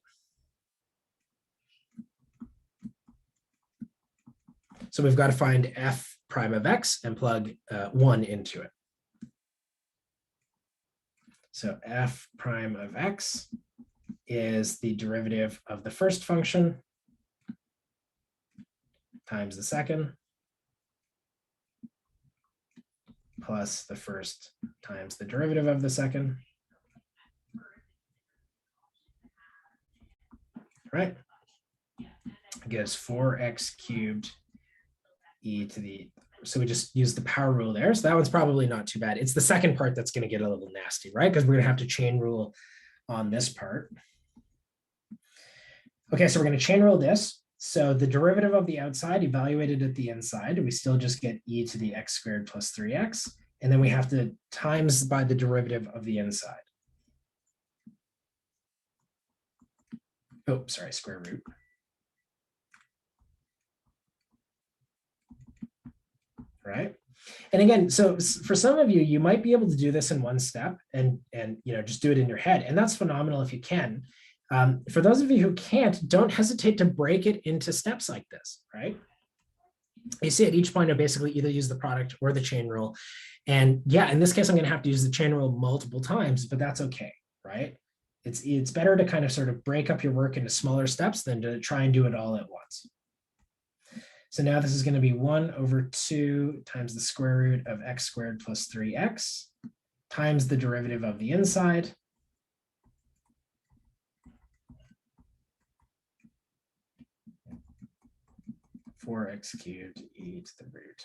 So we've got to find f prime of x and plug 1 into it. So f prime of x is the derivative of the first function times the second plus the first times the derivative of the second. Right? It gives 4x cubed e to the, so we just use the power rule there. So that one's probably not too bad. It's the second part that's going to get a little nasty, right? Because we're going to have to chain rule on this part. Okay, so we're going to chain rule this. So the derivative of the outside evaluated at the inside, we still just get e to the x squared plus 3x. And then we have to times by the derivative of the inside. Oh, sorry, square root. Right? And again, so for some of you, you might be able to do this in one step and just do it in your head. And that's phenomenal if you can. For those of you who can't, don't hesitate to break it into steps like this, right? You see at each point, I basically either use the product or the chain rule. And yeah, in this case, I'm going to have to use the chain rule multiple times, but that's okay, right? It's better to kind of sort of break up your work into smaller steps than to try and do it all at once. So now this is going to be 1 over 2 times the square root of x squared plus 3x times the derivative of the inside. Four x cubed e to the root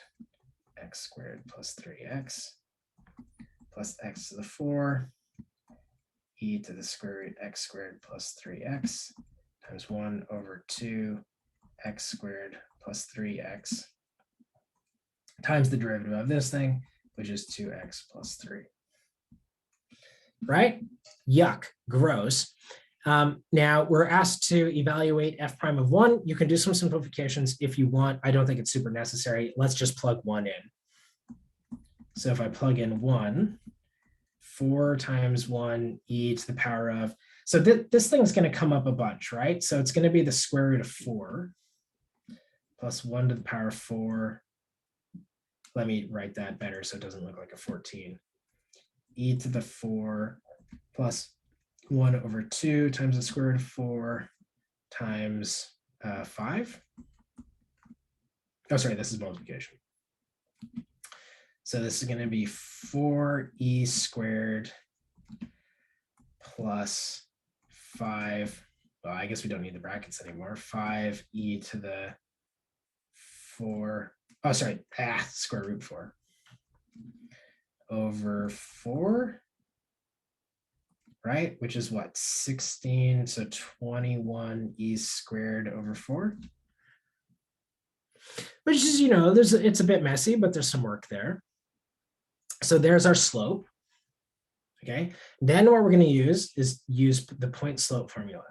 x squared plus 3x plus x to the 4 e to the square root x squared plus 3x times 1 over 2 x squared plus 3x times the derivative of this thing, which is 2x plus 3. Right? Yuck, gross. Now we're asked to evaluate f prime of 1. You can do some simplifications if you want. I don't think it's super necessary. Let's just plug 1 in. So if I plug in 1, 4 times 1 e to the power of, so this thing's going to come up a bunch, right? So it's going to be the square root of 4 plus 1 to the power of 4. Let me write that better so it doesn't look like a 14. E to the 4 plus 1 over 2 times the square root of 4 times 5. Oh, sorry, this is multiplication. So this is going to be 4e squared plus 5. Well, I guess we don't need the brackets anymore. 5e to the 4. Oh, sorry, square root 4 over 4, right? Which is what, 16, so 21e squared over 4. Which is, it's a bit messy, but there's some work there. So there's our slope. Okay, then what we're going to use is use the point slope formula.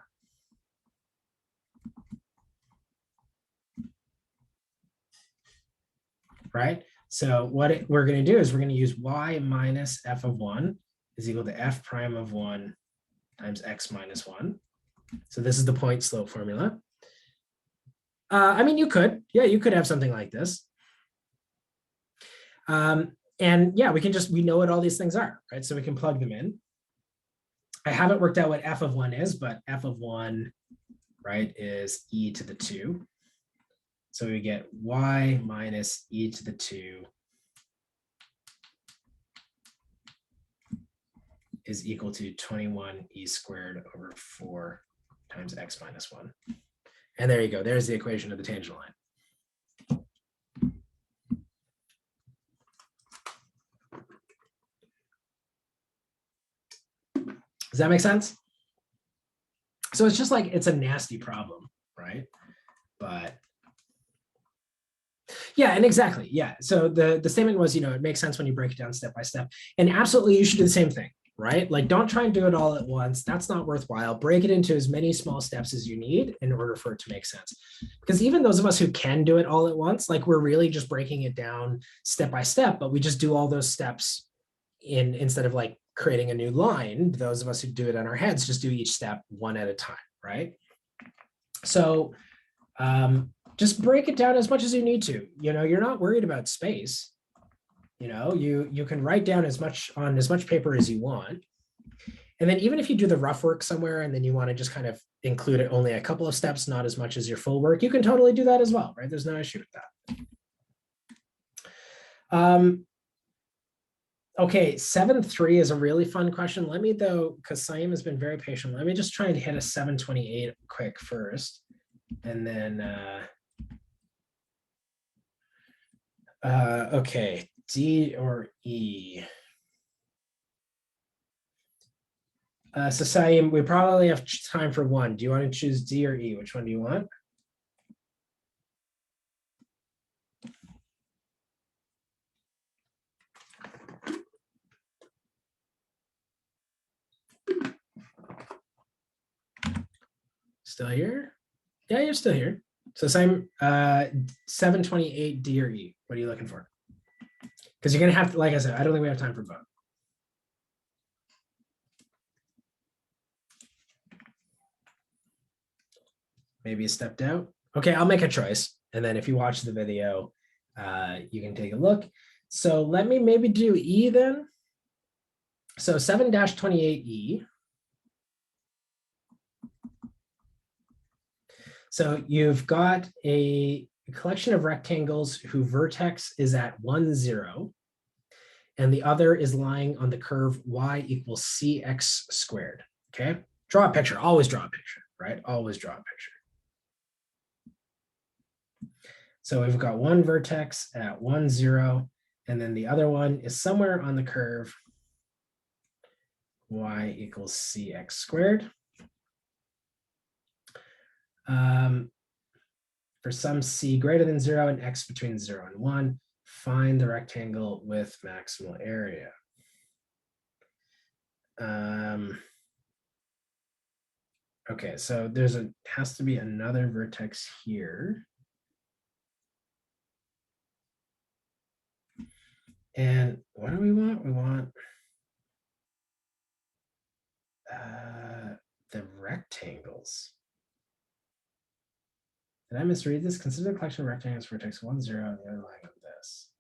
Right? So what we're going to do is we're going to use y minus f of 1 is equal to f prime of 1 times x minus 1. So this is the point slope formula. I mean, you could have something like this. And yeah, we know what all these things are, right? So we can plug them in. I haven't worked out what f of 1 is, but f of 1, right, is e to the 2. So we get y minus e to the 2 is equal to 21e squared over 4 times x minus 1. And there you go. There's the equation of the tangent line. Does that make sense? So it's just like, it's a nasty problem, right? But yeah, and exactly, yeah. So the statement was, it makes sense when you break it down step by step. And absolutely, you should do the same thing, right? Like, don't try and do it all at once. That's not worthwhile. Break it into as many small steps as you need in order for it to make sense. Because even those of us who can do it all at once, like, we're really just breaking it down step by step, but we just do all those steps instead of like creating a new line. Those of us who do it on our heads just do each step one at a time, right? So just break it down as much as you need to. You're not worried about space. You can write down as much on as much paper as you want. And then even if you do the rough work somewhere and then you want to just kind of include it only a couple of steps, not as much as your full work, you can totally do that as well, right? There's no issue with that. Okay, 7.3 is a really fun question. Let me though, because Saeem has been very patient, let me just try and hit a 728 quick first. And then, okay, D or E? So Saeem, we probably have time for one. Do you want to choose D or E? Which one do you want? Still here? Yeah, you're still here. So same 728 D or E. What are you looking for? Because you're gonna have to, like I said, I don't think we have time for both. Maybe you stepped out. Okay, I'll make a choice. And then if you watch the video, you can take a look. So let me maybe do E then. So 7-28E. So you've got a collection of rectangles whose vertex is at 1, 0, and the other is lying on the curve y equals cx squared. Okay, draw a picture. Always draw a picture, right? Always draw a picture. So we've got one vertex at 1, 0, and then the other one is somewhere on the curve y equals cx squared. For some c greater than 0 and x between 0 and 1, find the rectangle with maximal area. Okay, so has to be another vertex here. And what do we want? We want the rectangles. Did I misread this? Consider the collection of rectangles vertex 1, 0, and the other line of this.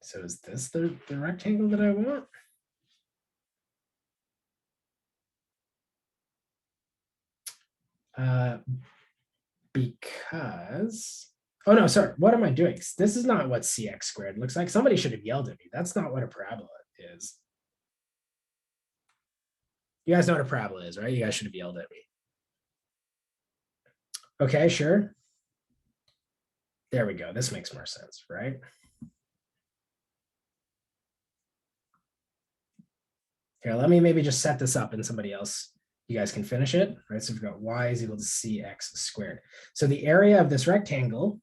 So is this the rectangle that I want? Because, oh no, sorry, what am I doing? This is not what cx squared looks like. Somebody should have yelled at me. That's not what a parabola is. You guys know what a parabola is, right? You guys should have yelled at me. Okay, sure. There we go. This makes more sense, right? Here, let me maybe just set this up and somebody else, you guys can finish it, right? So we've got y is equal to cx squared. So the area of this rectangle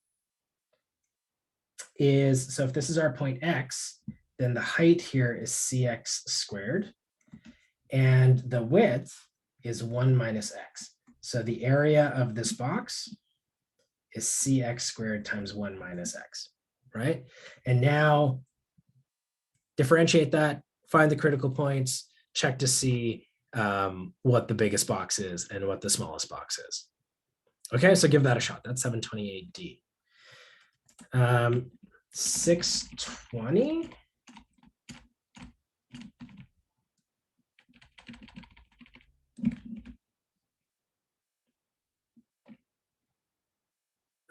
is, so if this is our point x, then the height here is cx squared. And the width is 1 minus x. So the area of this box is cx squared times 1 minus x, right? And now differentiate that, find the critical points, check to see what the biggest box is and what the smallest box is. Okay, so give that a shot. That's 728D. 620.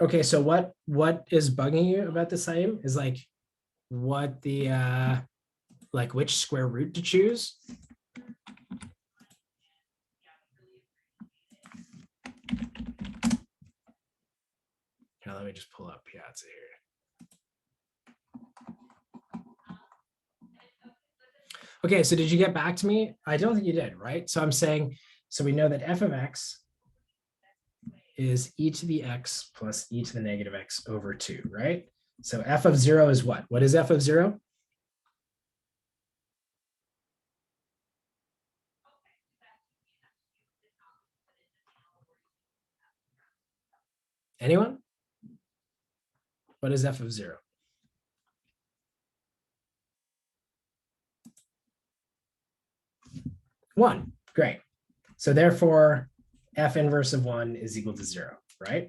Okay, so what is bugging you about the same is like what the like which square root to choose. Now let me just pull up Piazza here. Okay, so did you get back to me? I don't think you did, right? So I'm saying, so we know that f of x is e to the x plus e to the negative x over 2, right? So f of 0 is what? What is f of 0? Anyone? What is f of 0? One. Great. So therefore, f inverse of 1 is equal to 0, right?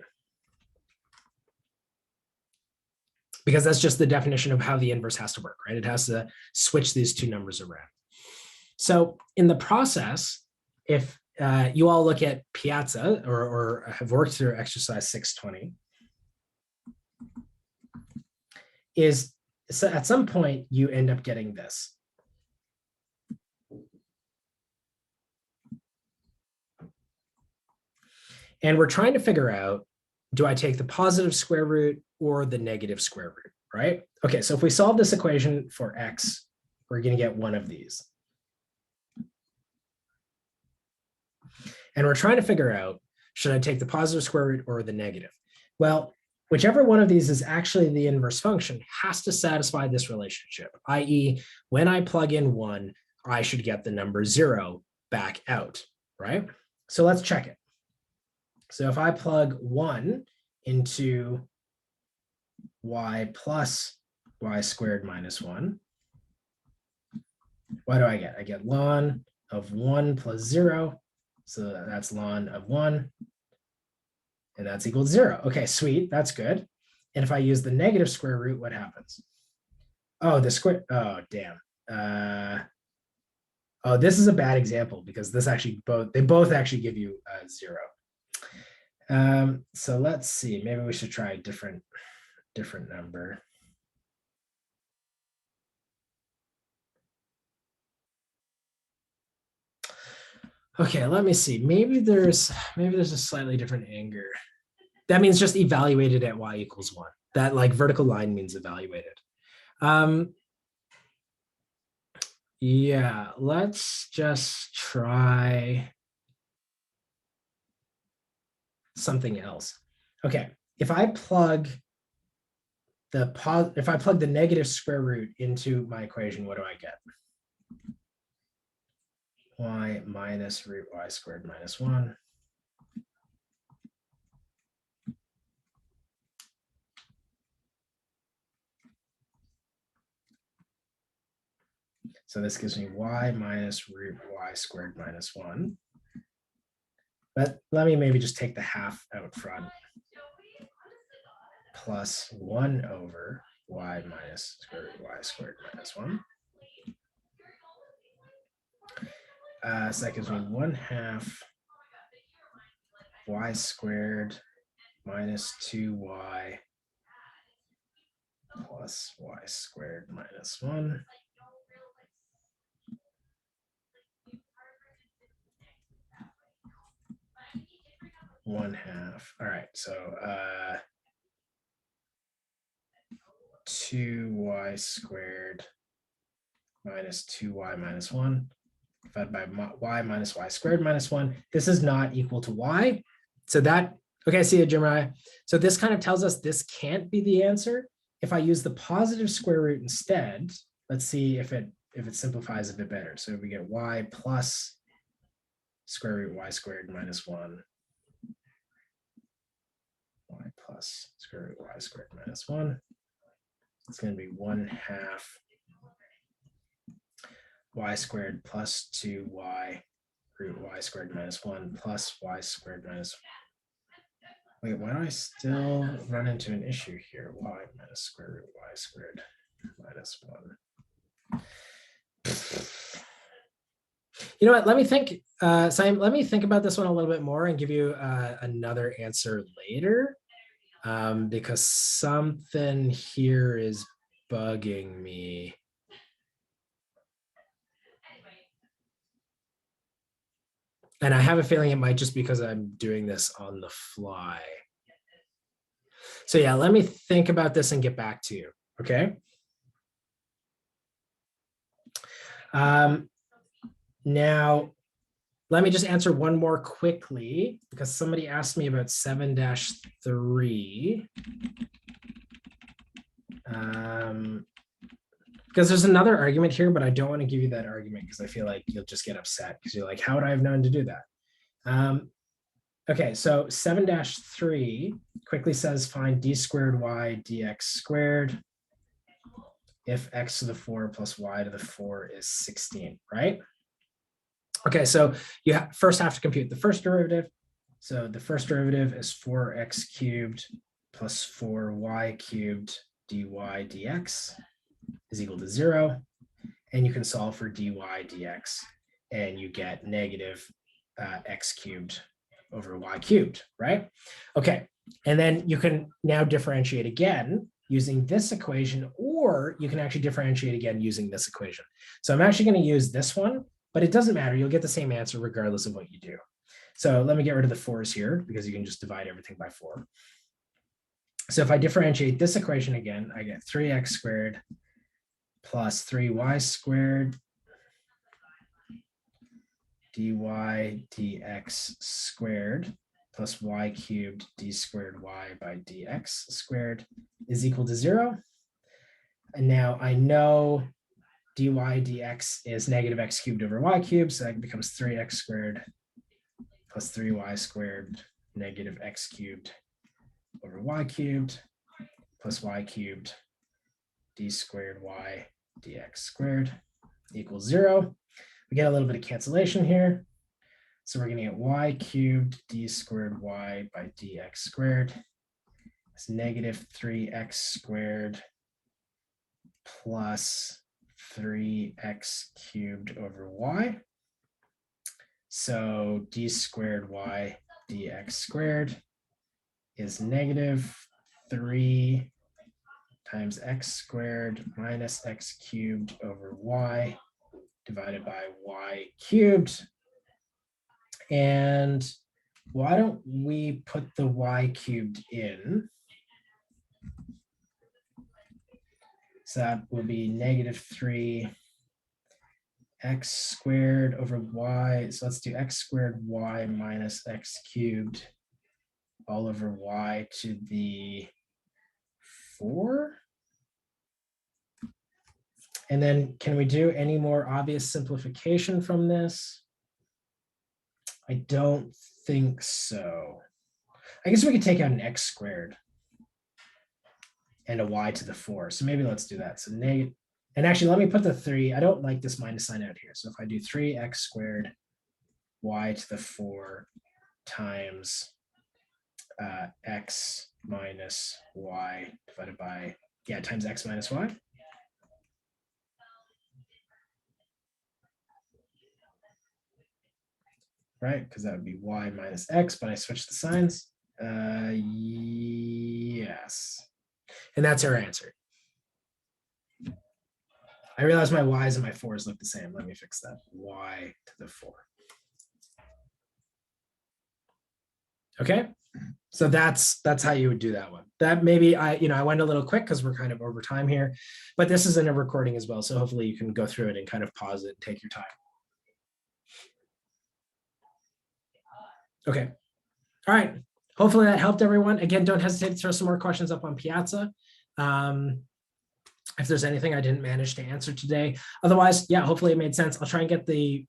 Because that's just the definition of how the inverse has to work, right? It has to switch these two numbers around. So in the process, if you all look at Piazza or have worked through exercise 620, is so at some point you end up getting this. And we're trying to figure out, do I take the positive square root or the negative square root, right? Okay, so if we solve this equation for x, we're going to get one of these. And we're trying to figure out, should I take the positive square root or the negative? Well, whichever one of these is actually the inverse function has to satisfy this relationship, i.e., when I plug in 1, I should get the number 0 back out, right? So let's check it. So if I plug 1 into y plus y squared minus 1, what do I get? I get ln of 1 plus 0. So that's ln of 1. And that's equal to 0. Okay, sweet. That's good. And if I use the negative square root, what happens? Oh, the square. Oh, damn. Oh, this is a bad example because this actually they both actually give you 0. So let's see. Maybe we should try a different number. Okay, let me see. Maybe there's a slightly different anger. That means just evaluated at y equals 1. That like vertical line means evaluated. Yeah, let's just try something else. Okay, if I plug the negative square root into my equation, what do I get? Y minus root y squared minus 1. So this gives me y minus root y squared minus 1. But let me maybe just take the half out front. Plus 1 over y minus square root y squared minus 1. So that gives me 1/2 y squared minus 2y plus y squared minus 1. One half. All right, so 2y squared minus 2y minus 1 divided by y minus y squared minus 1. This is not equal to y. So that, okay, I see it, Jim. So this kind of tells us this can't be the answer. If I use the positive square root instead, let's see if it simplifies a bit better. So we get y plus square root y squared minus 1. Y plus square root y squared minus 1. It's going to be 1/2 y squared plus 2y root y squared minus 1 plus y squared minus 1. Wait, why do I still run into an issue here? Y minus square root y squared minus 1. You know what? Let me think, Simon, let me think about this one a little bit more and give you another answer later, because something here is bugging me. And I have a feeling it might just because I'm doing this on the fly. So yeah, let me think about this and get back to you, okay? Now, let me just answer one more quickly because somebody asked me about 7-3. Because there's another argument here, but I don't want to give you that argument because I feel like you'll just get upset because you're like, how would I have known to do that? Okay, so 7-3 quickly says find d squared y dx squared if x to the 4 plus y to the 4 is 16, right? Okay, so you first have to compute the first derivative. So the first derivative is 4x cubed plus 4y cubed dy dx is equal to 0. And you can solve for dy dx and you get negative x cubed over y cubed, right? Okay, and then you can now differentiate again using this equation, or you can actually differentiate again using this equation. So I'm actually going to use this one, but it doesn't matter. You'll get the same answer regardless of what you do. So let me get rid of the 4's here because you can just divide everything by 4. So if I differentiate this equation again, I get 3x squared plus 3y squared dy dx squared plus y cubed d squared y by dx squared is equal to 0. And now I know dy dx is negative x cubed over y cubed, so that becomes 3x squared plus 3y squared negative x cubed over y cubed plus y cubed d squared y dx squared equals 0. We get a little bit of cancellation here. So we're going to get y cubed d squared y by dx squared. It's negative 3x squared plus 3x cubed over y. So d squared y dx squared is negative 3 times x squared minus x cubed over y divided by y cubed. And why don't we put the y cubed in? So that will be negative 3 x squared over y. So let's do x squared y minus x cubed all over y to the 4. And then can we do any more obvious simplification from this? I don't think so. I guess we could take out an x squared and a y to the 4. So maybe let's do that. So negative, and actually let me put the 3. I don't like this minus sign out here. So if I do 3x squared y to the 4 times x minus y divided by Yeah, times x minus y. Right, because that would be y minus x, but I switched the signs. Yes. And that's our answer. I realize my y's and my 4's look the same. Let me fix that. Y to the 4. Okay, so that's how you would do that one. That maybe I went a little quick because we're kind of over time here, but this is in a recording as well. So hopefully you can go through it and kind of pause it and take your time. Okay. All right. Hopefully that helped everyone. Again, don't hesitate to throw some more questions up on Piazza. If there's anything I didn't manage to answer today. Otherwise, yeah, hopefully it made sense. I'll try and get the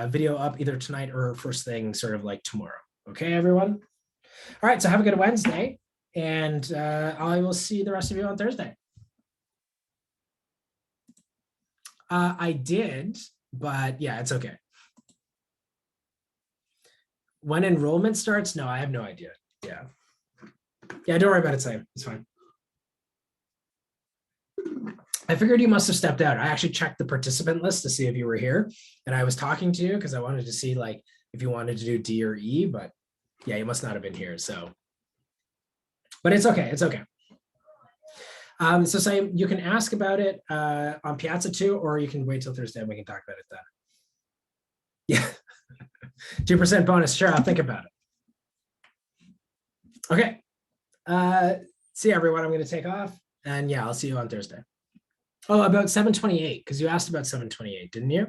video up either tonight or first thing sort of like tomorrow. Okay, everyone? All right, so have a good Wednesday, and I will see the rest of you on Thursday. I did, but yeah, it's okay. When enrollment starts? No, I have no idea. Yeah. Yeah, don't worry about it, Sam. It's fine. I figured you must have stepped out. I actually checked the participant list to see if you were here, and I was talking to you because I wanted to see like if you wanted to do D or E, but yeah, you must not have been here. So, but it's okay. It's okay. So Sam, you can ask about it on Piazza too, or you can wait till Thursday and we can talk about it then. Yeah. 2% bonus. Sure, I'll think about it. Okay. See you, everyone. I'm going to take off. And yeah, I'll see you on Thursday. Oh, about 728, because you asked about 728, didn't you?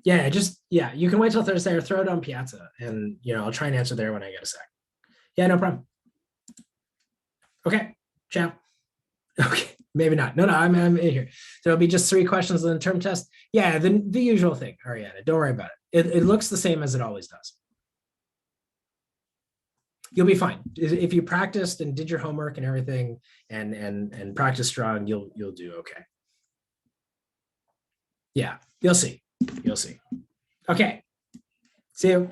Yeah, yeah, you can wait till Thursday or throw it on Piazza. And, I'll try and answer there when I get a sec. Yeah, no problem. Okay, ciao. Okay, maybe not. No, I'm in here. There'll be just 3 questions on the term test. Yeah, the usual thing, Ariana. Don't worry about it. It looks the same as it always does. You'll be fine if you practiced and did your homework and everything, and practice strong. You'll do okay. Yeah, you'll see. You'll see. Okay. See you.